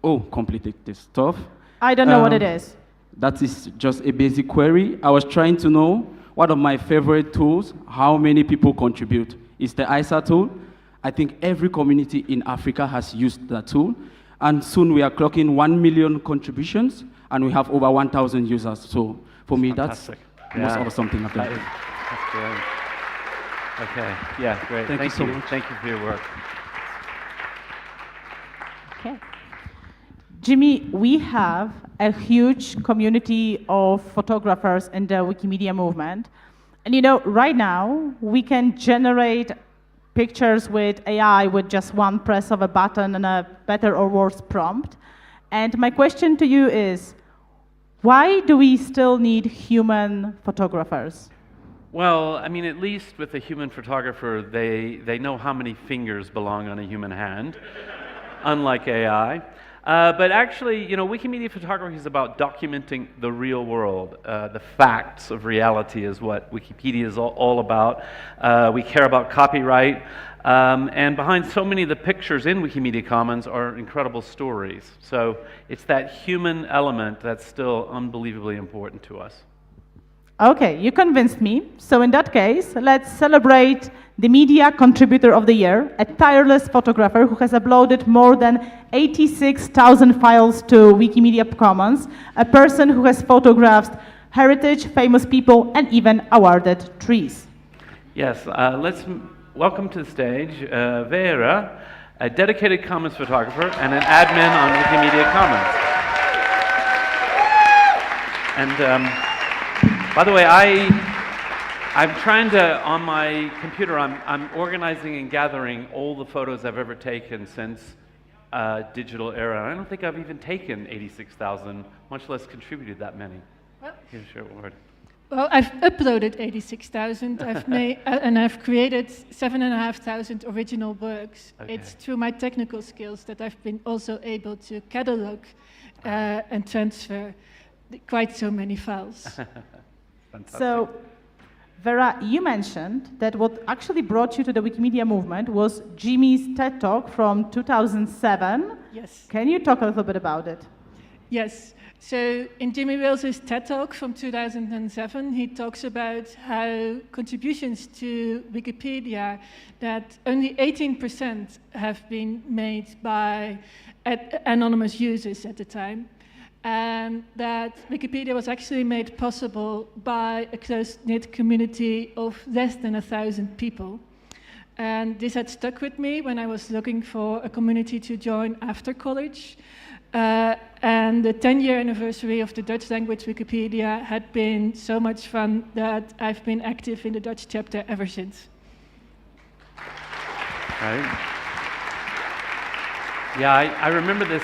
Oh, completed this stuff. I don't know what it is. That is just a basic query. I was trying to know one of my favorite tools, how many people contribute. It's the ISA tool. I think every community in Africa has used that tool. And soon we are clocking 1 million contributions, and we have over 1,000 users. So for me, Fantastic. that's most awesome thing I've done. That's great. Okay, yeah, great. Thank you so much. Thank you for your work. Okay. Jimmy, we have a huge community of photographers in the Wikimedia movement. And you know, right now, we can generate pictures with AI with just one press of a button and a better or worse prompt. And my question to you is, why do we still need human photographers? Well, I mean, at least with a human photographer, they know how many fingers belong on a human hand, unlike AI. But actually, you know, Wikimedia photography is about documenting the real world. The facts of reality is what Wikipedia is all about. We care about copyright. And behind so many of the pictures in Wikimedia Commons are incredible stories. So it's that human element that's still unbelievably important to us. Okay, you convinced me. So in that case, let's celebrate the Media Contributor of the Year, a tireless photographer who has uploaded more than 86,000 files to Wikimedia Commons, a person who has photographed heritage, famous people, and even awarded trees. Yes, let's welcome to the stage Vera, a dedicated Commons photographer and an admin on Wikimedia Commons. And by the way, I'm trying to, on my computer, I'm organizing and gathering all the photos I've ever taken since digital era. I don't think I've even taken 86,000, much less contributed that many. Well, Here's your word. Well, I've uploaded 86,000. I've made and I've created 7,500 original works. Okay. It's through my technical skills that I've been also able to catalog and transfer quite so many files. Fantastic. So, Vera, you mentioned that what actually brought you to the Wikimedia movement was Jimmy's TED Talk from 2007. Yes. Can you talk a little bit about it? Yes. So in Jimmy Wales's TED Talk from 2007, he talks about how contributions to Wikipedia, that only 18% have been made by anonymous users at the time, and that Wikipedia was actually made possible by a close-knit community of less than 1,000 people. And this had stuck with me when I was looking for a community to join after college. And the 10-year anniversary of the Dutch language Wikipedia had been so much fun that I've been active in the Dutch chapter ever since. Right. Yeah, I remember this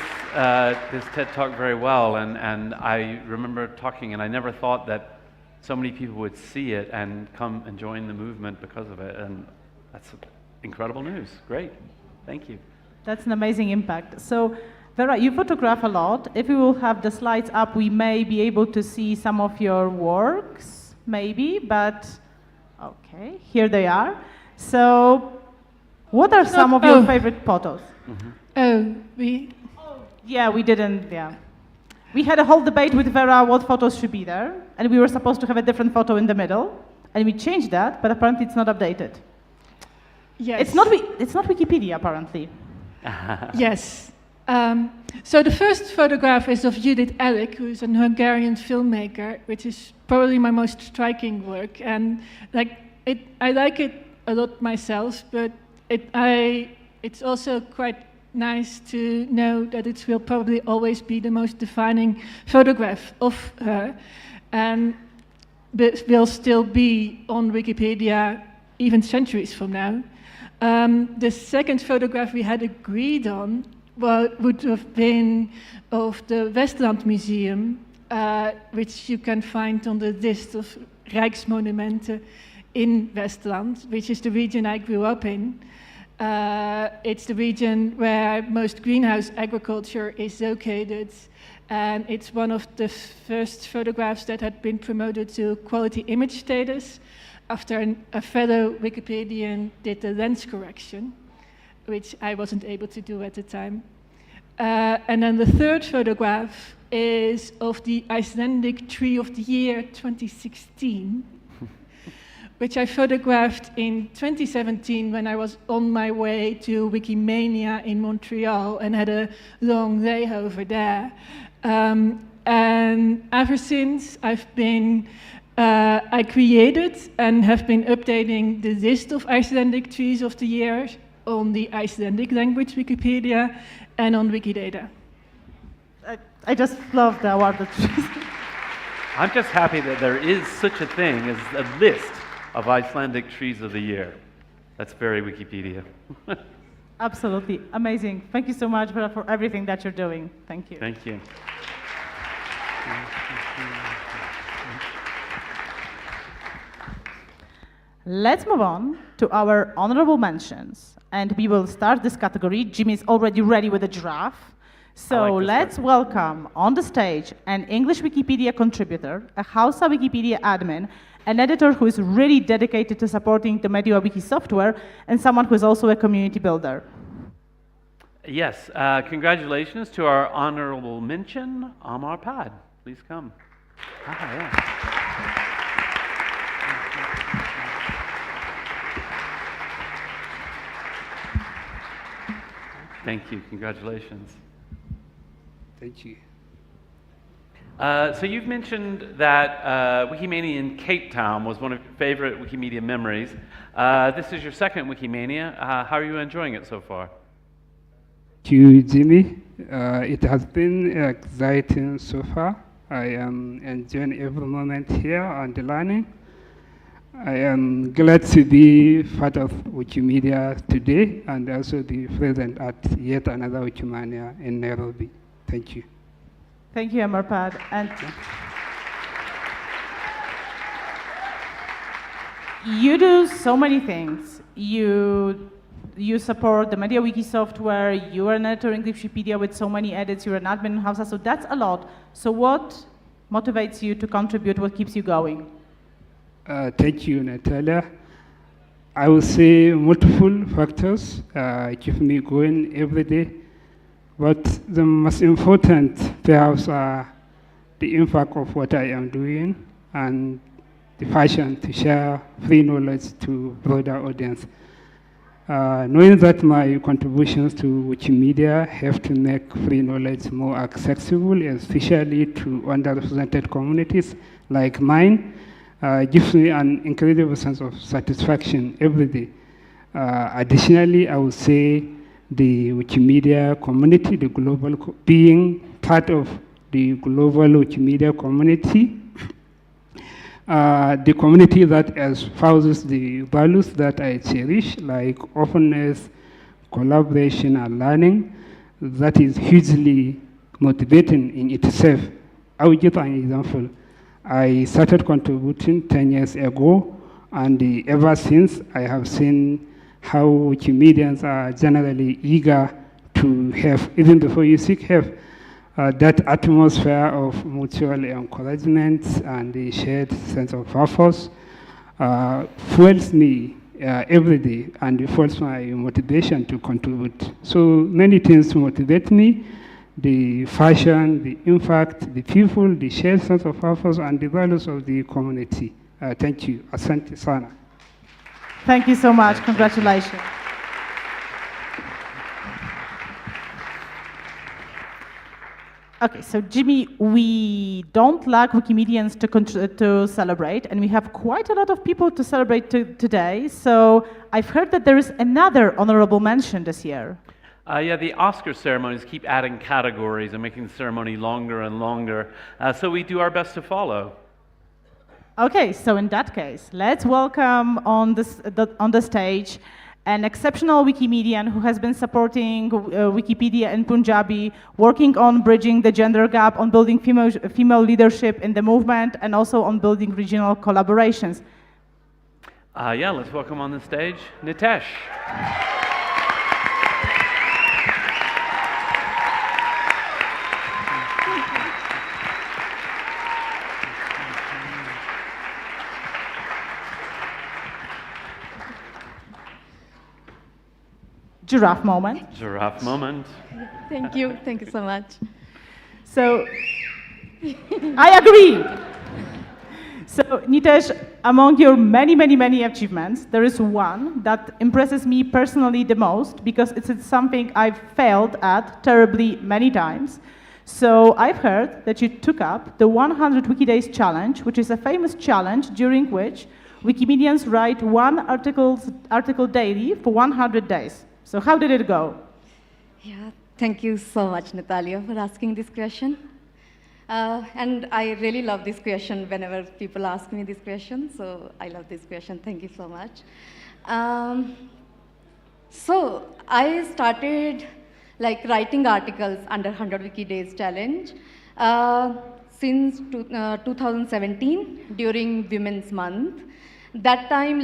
TED Talk very well, and I remember talking, and I never thought that so many people would see it and come and join the movement because of it, and that's incredible news. Great, thank you. That's an amazing impact. So, Vera, you photograph a lot. If we will have the slides up, we may be able to see some of your works, maybe, but okay, here they are. So, what are some of your favorite photos? Yeah, we didn't, yeah. We had a whole debate with Vera what photos should be there, and we were supposed to have a different photo in the middle, and we changed that, but apparently it's not updated. Yes. It's not Wikipedia, apparently. Yes. So the first photograph is of Judith Elik, who is an Hungarian filmmaker, which is probably my most striking work, and I like it a lot myself, but it's also quite nice to know that it will probably always be the most defining photograph of her, and will still be on Wikipedia even centuries from now. The second photograph we had agreed on would have been of the Westland Museum, which you can find on the list of Rijksmonumenten in Westland, which is the region I grew up in. It's the region where most greenhouse agriculture is located, and it's one of the first photographs that had been promoted to quality image status after a fellow Wikipedian did the lens correction, which I wasn't able to do at the time. And then the third photograph is of the Icelandic Tree of the Year 2016, which I photographed in 2017 when I was on my way to Wikimania in Montreal and had a long layover there. And ever since, I created and have been updating the list of Icelandic trees of the year on the Icelandic language Wikipedia and on Wikidata. I just love the awarded trees. I'm just happy that there is such a thing as a list of Icelandic trees of the year. That's very Wikipedia. Absolutely amazing. Thank you so much, Vera, for everything that you're doing. Thank you. Thank you. Let's move on to our honorable mentions, and we will start this category. Jimmy is already ready with a giraffe. So let's welcome on the stage an English Wikipedia contributor, a Hausa Wikipedia admin, an editor who is really dedicated to supporting the MediaWiki software, and someone who is also a community builder. Yes, congratulations to our honorable mention, Amar Pad. Please come. Thank you, congratulations. Thank you. So you've mentioned that Wikimania in Cape Town was one of your favorite Wikimedia memories. This is your second Wikimania. How are you enjoying it so far? Thank you, Jimmy. It has been exciting so far. I am enjoying every moment here and learning. I am glad to be part of Wikimedia today and also be present at yet another Wikimania in Nairobi. Thank you. Thank you, Amarpad. And you do so many things. You support the MediaWiki software, you are an editor in English Wikipedia with so many edits, you're an admin in Hausa, so that's a lot. So what motivates you to contribute? What keeps you going? Thank you, Natalia. I would say multiple factors keep me going every day. But the most important, perhaps, are the impact of what I am doing and the passion to share free knowledge to broader audience. Knowing that my contributions to Wikimedia have to make free knowledge more accessible, especially to underrepresented communities like mine, gives me an incredible sense of satisfaction every day. Additionally, I would say the Wikimedia community, the being part of the global Wikimedia community, the community that espouses the values that I cherish, like openness, collaboration, and learning. That is hugely motivating in itself. I will give an example. I started contributing 10 years ago, and ever since I have seen how Wikimedians are generally eager to have, even before you seek help, that atmosphere of mutual encouragement and the shared sense of purpose fuels me every day, and it fuels my motivation to contribute. So many things motivate me: the fashion, the impact, the people, the shared sense of purpose, and the values of the community. Thank you. Asante sana. Thank you so much. Congratulations. Okay, so Jimmy, we don't lack Wikimedians to celebrate, and we have quite a lot of people to celebrate today. So I've heard that there is another honorable mention this year. Yeah, the Oscar ceremonies keep adding categories and making the ceremony longer and longer, so we do our best to follow. Okay, so in that case, let's welcome on the stage an exceptional Wikimedian who has been supporting Wikipedia in Punjabi, working on bridging the gender gap, on building female leadership in the movement, and also on building regional collaborations. Yeah, let's welcome on the stage Nitesh. Giraffe moment. Giraffe moment. Thank you so much. So, I agree. So, Nitesh, among your many achievements, there is one that impresses me personally the most because it's something I've failed at terribly many times. So, I've heard that you took up the 100 Wikidays challenge, which is a famous challenge during which Wikimedians write one article daily for 100 days. So how did it go? Yeah, thank you so much, Natalia, for asking this question. And I really love this question whenever people ask me this question. So I love this question. Thank you so much. So I started writing articles under 100 Wikidays challenge since 2017 during Women's Month. That time,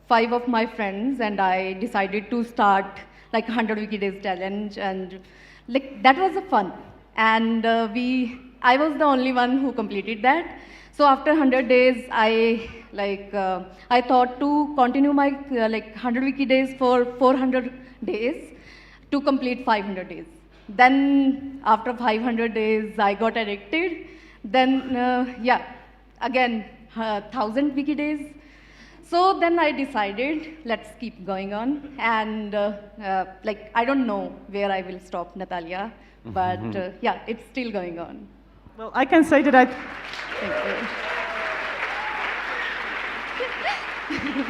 5 of my friends and I decided to start 100 Wikidays challenge, and that was a fun. And I was the only one who completed that. So after 100 days, I thought to continue my 100 Wikidays for 400 days to complete 500 days. Then after 500 days, I got addicted. Then again 1000 Wikidays. So then I decided, let's keep going on, and I don't know where I will stop, Natalia, but yeah, it's still going on. Well, I can say that Thank you.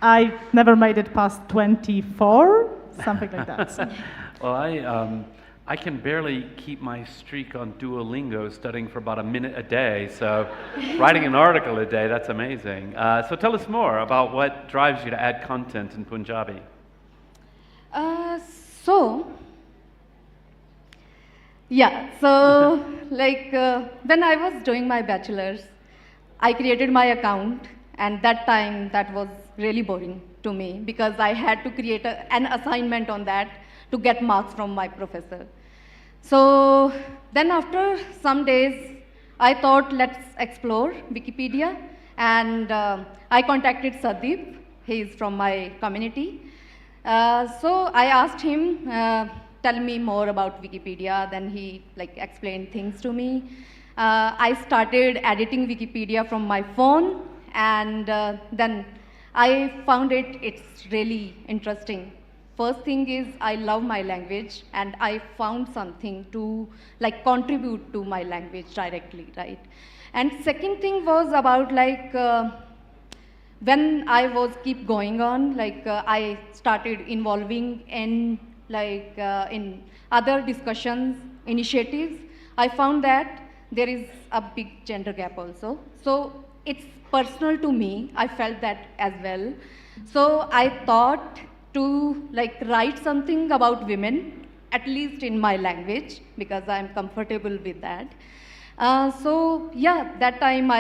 I never made it past 24, something like that. So. Well, I can barely keep my streak on Duolingo studying for about a minute a day, so writing an article a day, that's amazing. So tell us more about what drives you to add content in Punjabi. When I was doing my bachelor's, I created my account, and that time that was really boring to me because I had to create an assignment on that to get marks from my professor. So then after some days, I thought, let's explore Wikipedia, and I contacted Sadeep. He is from my community. So I asked him, tell me more about Wikipedia. Then he explained things to me. I started editing Wikipedia from my phone, and then I found it's really interesting. First thing is I love my language, and I found something to contribute to my language directly, right? And second thing was about when I was keep going on, like I started involving in in other discussions, initiatives, I found that there is a big gender gap also. So it's personal to me. I felt that as well. So I thought to write something about women, at least in my language, because I'm comfortable with that. So yeah, that time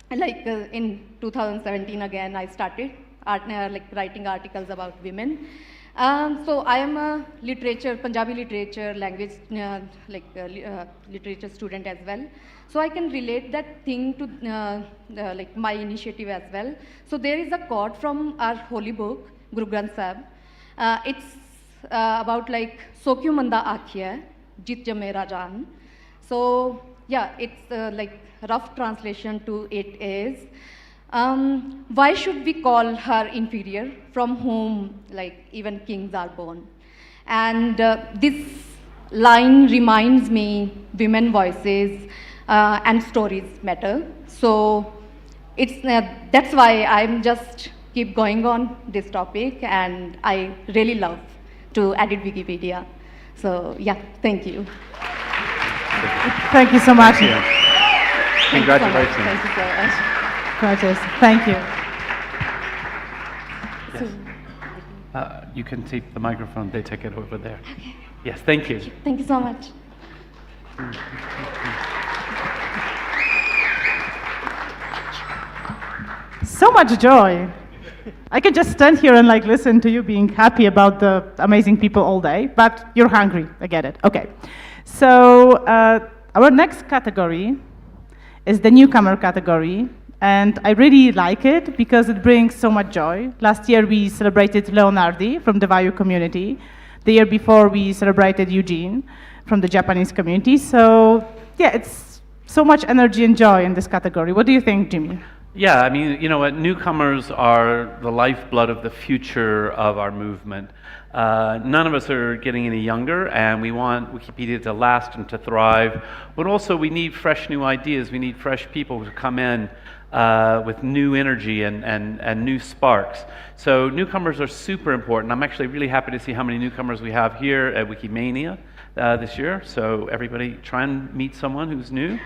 in 2017 again, I started writing articles about women. So I am a Punjabi literature language, literature student as well. So I can relate that thing to my initiative as well. So there is a quote from our holy book, Guru Granth Sahib. It's about "So kyun manda aakhiya, jit jame rajan." So yeah, it's rough translation to it is, why should we call her inferior, from whom even kings are born? And this line reminds me women voices and stories matter. So it's that's why I'm just keep going on this topic, and I really love to edit Wikipedia. So yeah, thank you. Thank you so much. Thank you. Congratulations. Thank you so much. Gorgeous. Thank you. Yes. You can take the microphone. They take it over there. Okay. Yes, thank you. Thank you so much. So much joy. I could just stand here and listen to you being happy about the amazing people all day, but you're hungry. I get it. Okay. So our next category is the newcomer category, and I really like it because it brings so much joy. Last year we celebrated Leonardi from the Vayu community. The year before we celebrated Eugene from the Japanese community. So yeah, it's so much energy and joy in this category. What do you think, Jimmy? Yeah, I mean, you know what, newcomers are the lifeblood of the future of our movement. None of us are getting any younger, and we want Wikipedia to last and to thrive, but also we need fresh new ideas. We need fresh people to come in with new energy and new sparks. So newcomers are super important. I'm actually really happy to see how many newcomers we have here at Wikimania this year. So everybody try and meet someone who's new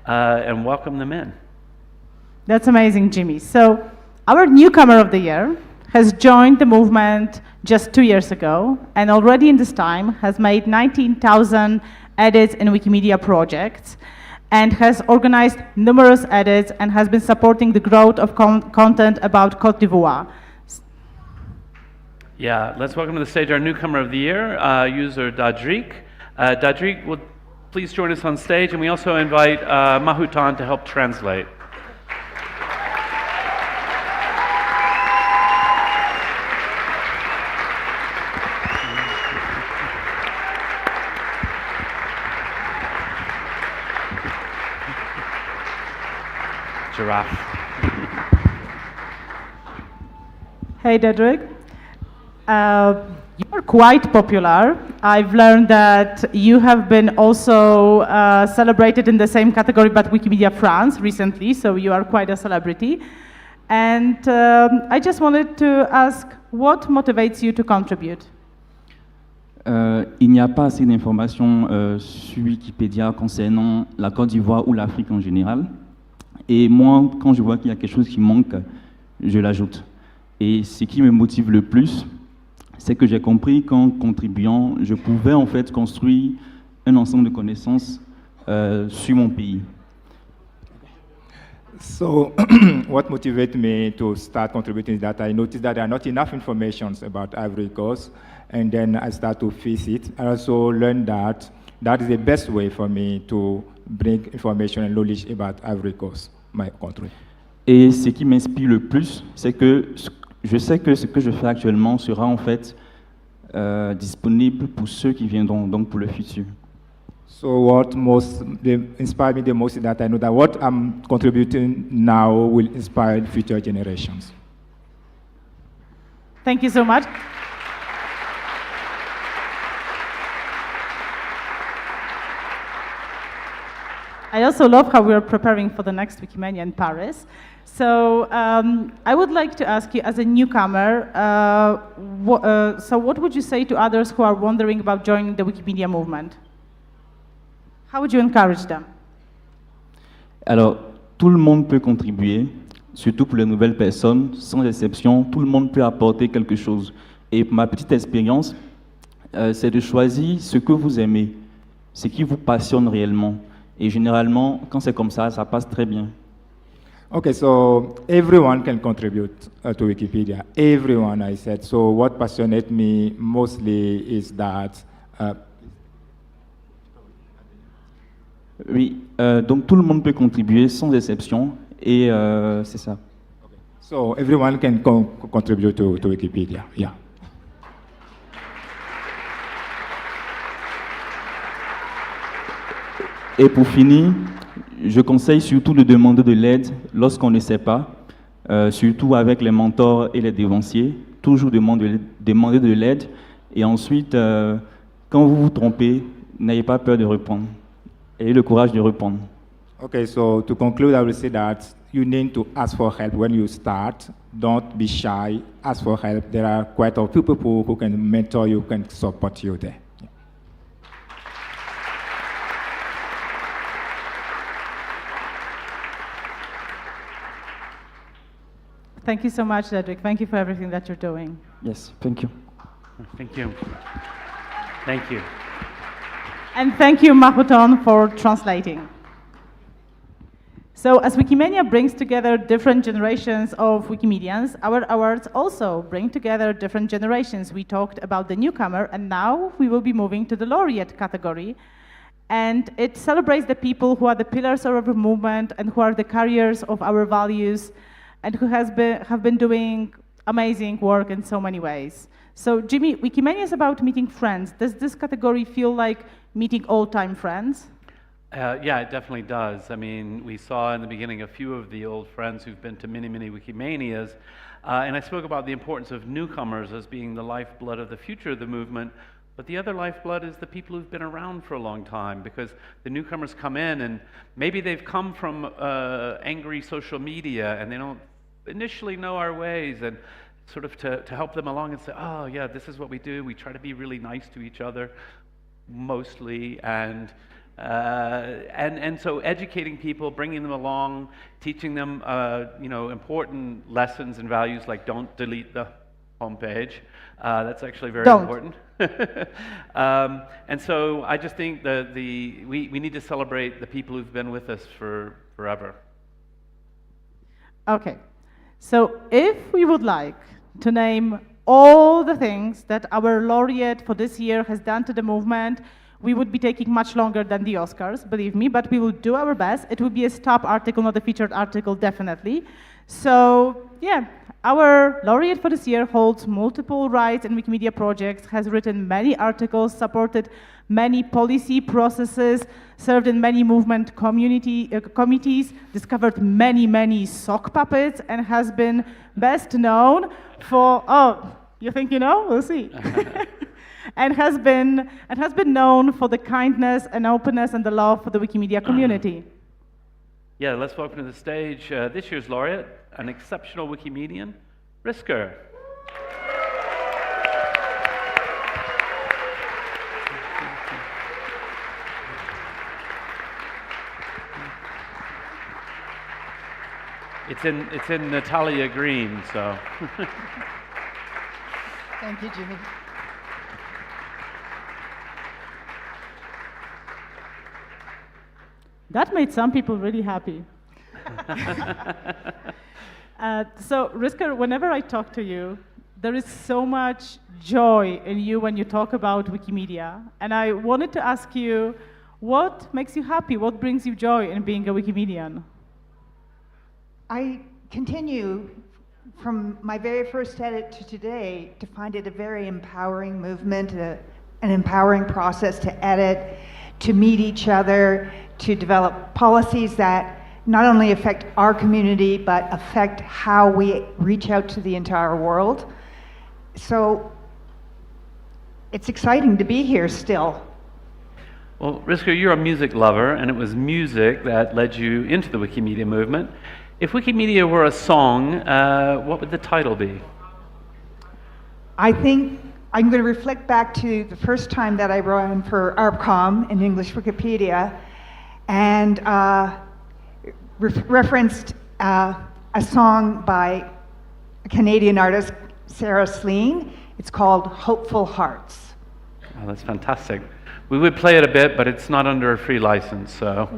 and welcome them in. That's amazing, Jimmy. So our newcomer of the year has joined the movement just 2 years ago, and already in this time has made 19,000 edits in Wikimedia projects, and has organized numerous edits and has been supporting the growth of content about Côte d'Ivoire. Yeah, let's welcome to the stage our newcomer of the year, user Dadrik. Dadrik will please join us on stage, and we also invite Mahutan to help translate. Giraffe. Hey, Dedrick. You're quite popular. I've learned that you have been also celebrated in the same category, but Wikimedia France recently, so you are quite a celebrity. And I just wanted to ask, what motivates you to contribute? Il n'y a pas assez d'informations sur Wikipédia concernant la Côte d'Ivoire ou l'Afrique en général. Et moi, quand je vois qu'il y a quelque chose qui manque, je l'ajoute. Et ce qui me motive le plus, c'est que j'ai compris qu'en contribuant, je pouvais en fait construire un ensemble de connaissances sur mon pays. So, what motivated me to start contributing is that I noticed that there are not enough information about Ivory Coast, and then I start to face it. I also learned that that is the best way for me to bring information and knowledge about Ivory Coast, my country. Et ce qui m'inspire le plus, c'est que je sais que ce que je fais actuellement sera en fait disponible pour ceux qui viendront, donc pour le futur. So what inspired me the most is that I know that what I'm contributing now will inspire future generations. Thank you so much. I also love how we're preparing for the next Wikimania in Paris. So I would like to ask you, as a newcomer, so what would you say to others who are wondering about joining the Wikimedia movement? How would you encourage them? Alors, tout le monde peut contribuer, surtout pour les nouvelles personnes, sans exception, tout le monde peut apporter quelque chose. Et ma petite expérience, c'est de choisir ce que vous aimez, ce qui vous passionne réellement. Et généralement, quand c'est comme ça passe très bien. Okay, so everyone can contribute to Wikipedia. Everyone, I said. So what passionates me mostly is that. Oui, donc tout le monde peut contribuer sans exception, et c'est ça. Okay. So everyone can contribute to Wikipedia. Yeah. Et pour finir, je conseille surtout de demander de l'aide lorsqu'on ne sait pas, surtout avec les mentors et les dévanciers. Toujours demander de l'aide. Et ensuite, quand vous vous trompez, n'ayez pas peur de répondre. Ayez le courage de répondre. Okay, so to conclude, I will say that you need to ask for help when you start. Don't be shy. Ask for help. There are quite a few people who can mentor you, can support you there. Thank you so much, Cedric. Thank you for everything that you're doing. Yes, thank you. Thank you. Thank you. And thank you, Mahuton, for translating. So as Wikimania brings together different generations of Wikimedians, our awards also bring together different generations. We talked about the newcomer, and now we will be moving to the laureate category. And it celebrates the people who are the pillars of our movement and who are the carriers of our values and who have been doing amazing work in so many ways. So Jimmy, Wikimania is about meeting friends. Does this category feel like meeting old-time friends? Yeah, it definitely does. I mean, we saw in the beginning a few of the old friends who've been to many, many Wikimanias, and I spoke about the importance of newcomers as being the lifeblood of the future of the movement, but the other lifeblood is the people who've been around for a long time, because the newcomers come in and maybe they've come from angry social media and they don't initially know our ways, and sort of to help them along and say, oh yeah, this is what we do. We try to be really nice to each other, mostly, and so educating people, bringing them along, teaching them important lessons and values like don't delete the homepage. That's actually very important. And so I just think that we need to celebrate the people who've been with us forever. Okay, so if we would like to name all the things that our laureate for this year has done to the movement, we would be taking much longer than the Oscars, believe me, but we will do our best. It will be a stop article, not a featured article, definitely. So, yeah, our laureate for this year holds multiple rights in Wikimedia projects, has written many articles, supported many policy processes, served in many movement committees, discovered many sock puppets, and has been best known for, you think you know? We'll see. and has been known for the kindness and openness and the love for the Wikimedia community. Yeah, let's welcome to the stage this year's laureate, an exceptional Wikimedian, Risker. It's in Natalia Green, so. Thank you, Jimmy. That made some people really happy. So, Risker, whenever I talk to you, there is so much joy in you when you talk about Wikimedia. And I wanted to ask you, what makes you happy? What brings you joy in being a Wikimedian? I continue from my very first edit to today to find it a very empowering movement, an empowering process to edit, to meet each other, to develop policies that not only affect our community, but affect how we reach out to the entire world. So it's exciting to be here still. Well, Risker, you're a music lover, and it was music that led you into the Wikimedia movement. If Wikimedia were a song, what would the title be? I think I'm going to reflect back to the first time that I ran for ARPCOM in English Wikipedia and referenced a song by a Canadian artist, Sarah Slean. It's called Hopeful Hearts. Oh, that's fantastic. We would play it a bit, but it's not under a free license, so.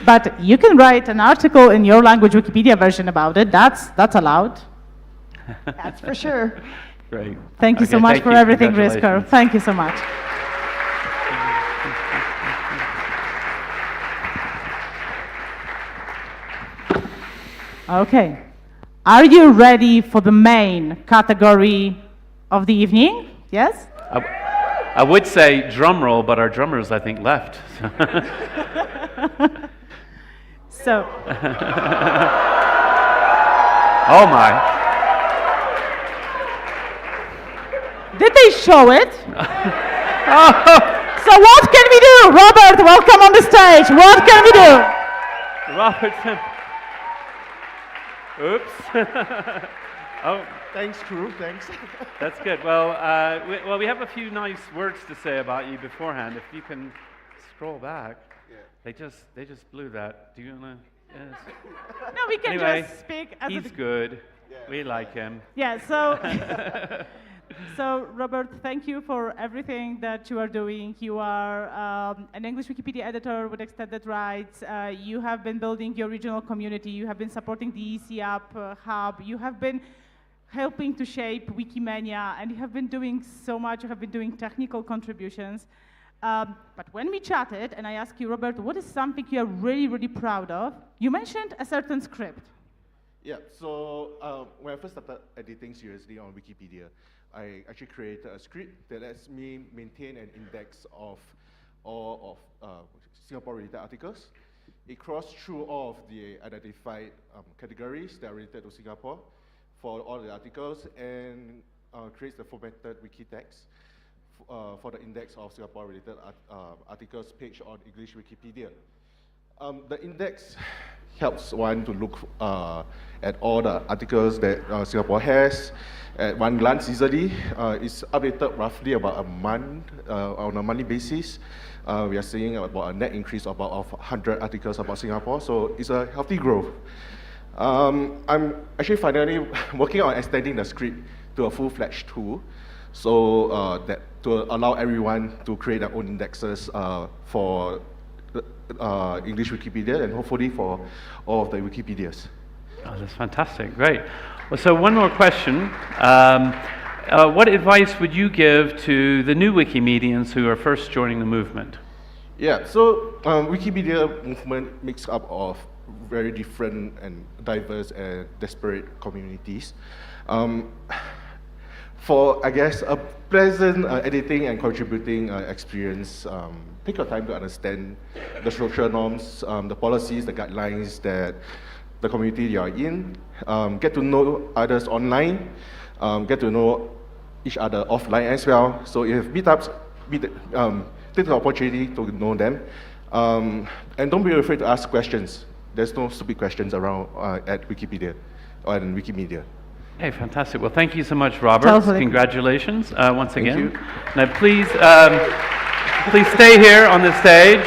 But you can write an article in your language Wikipedia version about it. That's allowed. That's for sure. Great. Thank you so much for everything, Risker. Thank you so much. Okay. Are you ready for the main category of the evening? Yes? I would say drum roll, but our drummers, I think, left. So. Oh my. Did they show it? So what can we do? Robert, welcome on the stage. What can we do? Robert. Oops. Oh. Thanks, crew. Thanks. That's good. Well, we have a few nice words to say about you beforehand. If you can scroll back. Yeah. They just blew that. Do you want to? Yes. No, we can anyway, just speak as he's good. Yeah. We like him. Yeah. So. So, Robert, thank you for everything that you are doing. You are an English Wikipedia editor with extended rights. You have been building your regional community. You have been supporting the ECAP hub. You have been helping to shape Wikimania, and you have been doing so much. You have been doing technical contributions. But when we chatted, and I asked you, Robert, what is something you are really, really proud of? You mentioned a certain script. Yeah, so when I first started editing seriously on Wikipedia, I actually created a script that lets me maintain an index of all of Singapore-related articles. It crosses through all of the identified categories that are related to Singapore for all the articles and creates the formatted wiki text for the index of Singapore-related articles page on English Wikipedia. The index helps one to look at all the articles that Singapore has at one glance easily. It's updated roughly about a month on a monthly basis. We are seeing about a net increase of about 100 articles about Singapore, so it's a healthy growth. I'm actually finally working on extending the script to a full-fledged tool, so that to allow everyone to create their own indexes for English Wikipedia and hopefully for all of the Wikipedias. Oh, that's fantastic. Great. Well, so one more question. What advice would you give to the new Wikimedians who are first joining the movement? Yeah, so Wikimedia movement makes up of very different and diverse and disparate communities. For, I guess, a pleasant editing and contributing experience, take your time to understand the social norms, the policies, the guidelines that the community you are in, get to know others online, get to know each other offline as well. So if meetups, take the opportunity to know them, and don't be afraid to ask questions. There's no stupid questions around at Wikipedia or in Wikimedia. Hey, fantastic. Well, thank you so much, Robert. Totally. Congratulations once again. Thank you. Now, please stay here on the stage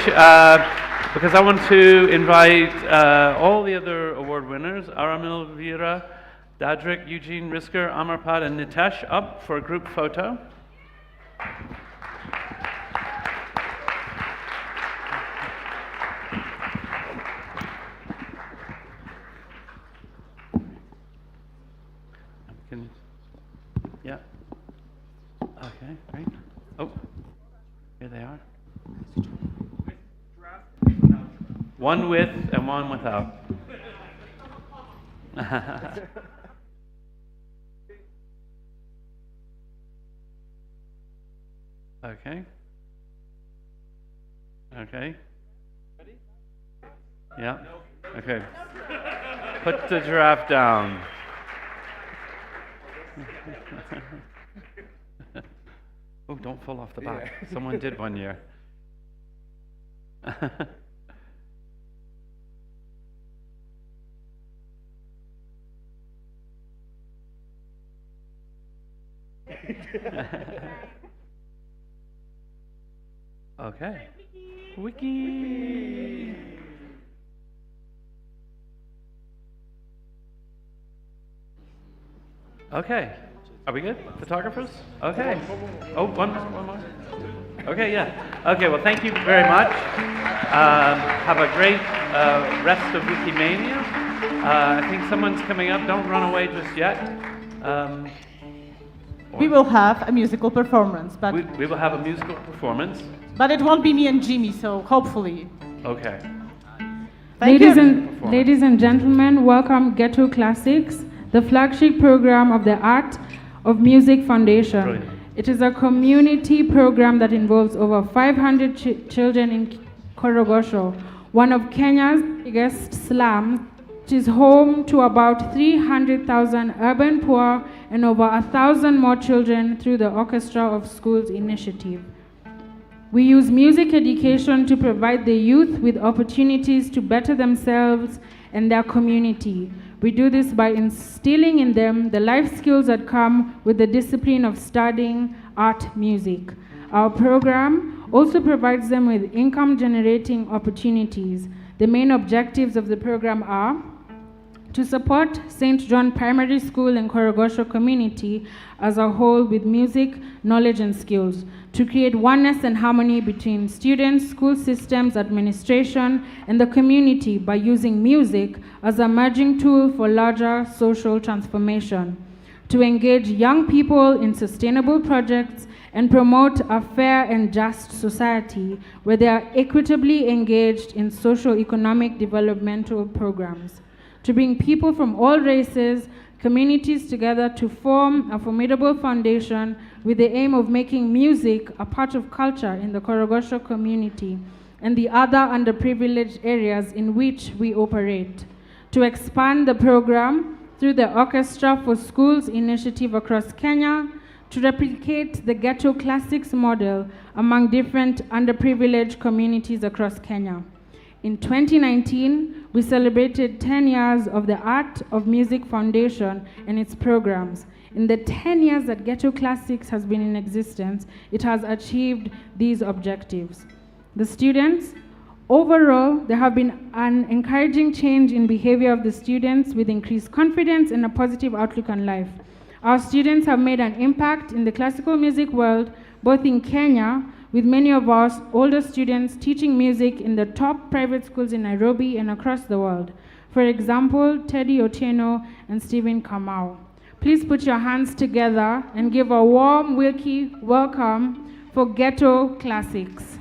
because I want to invite all the other award winners, Aramil Vira, Dadrick, Eugene Risker, Amarpad, and Nitesh up for a group photo. Yeah. Okay, great. Oh, here they are. One with and one without. Okay. Okay. Ready? Yeah. Okay. Put the giraffe down. Oh, don't fall off the back. Someone did one year. Okay. Wiki. Okay. Are we good? Photographers? Okay. Oh, one more. Okay, yeah. Okay, well, thank you very much. Have a great rest of Wikimania. I think someone's coming up. Don't run away just yet. We will have a musical performance, but we will have a musical performance. But it won't be me and Jimmy, so hopefully. Okay. Ladies and gentlemen, welcome Ghetto Classics, the flagship program of the Art of Music Foundation. Brilliant. It is a community program that involves over 500 children in Korogosho, one of Kenya's biggest slums, which is home to about 300,000 urban poor and over 1,000 more children through the Orchestra of Schools initiative. We use music education to provide the youth with opportunities to better themselves and their community. We do this by instilling in them the life skills that come with the discipline of studying art music. Our program also provides them with income-generating opportunities. The main objectives of the program are to support St. John Primary School and Korogosho community as a whole with music, knowledge, and skills, to create oneness and harmony between students, school systems, administration, and the community by using music as a merging tool for larger social transformation, to engage young people in sustainable projects and promote a fair and just society where they are equitably engaged in socio-economic developmental programs, to bring people from all races, communities together to form a formidable foundation with the aim of making music a part of culture in the Korogosho community and the other underprivileged areas in which we operate, to expand the program through the Orchestra for Schools initiative across Kenya, to replicate the Ghetto Classics model among different underprivileged communities across Kenya. In 2019, we celebrated 10 years of the Art of Music Foundation and its programs. In the 10 years that Ghetto Classics has been in existence, it has achieved these objectives. The students, overall, there have been an encouraging change in behavior of the students with increased confidence and a positive outlook on life. Our students have made an impact in the classical music world, both in Kenya, with many of our older students teaching music in the top private schools in Nairobi and across the world. For example, Teddy Otieno and Stephen Kamau. Please put your hands together and give a warm welcome for Ghetto Classics.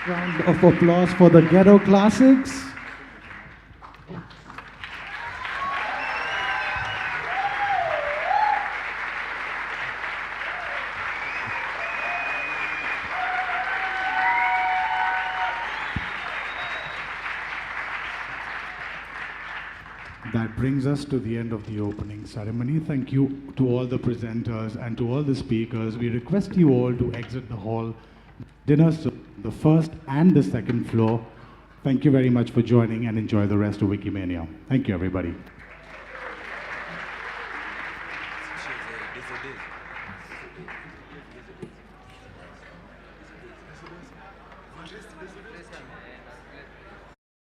Round of applause for the Ghetto Classics. That brings us to the end of the opening ceremony. Thank you to all the presenters and to all the speakers. We request you all to exit the hall. Dinner the first and the second floor. Thank you very much for joining and enjoy the rest of Wikimania. Thank you, everybody.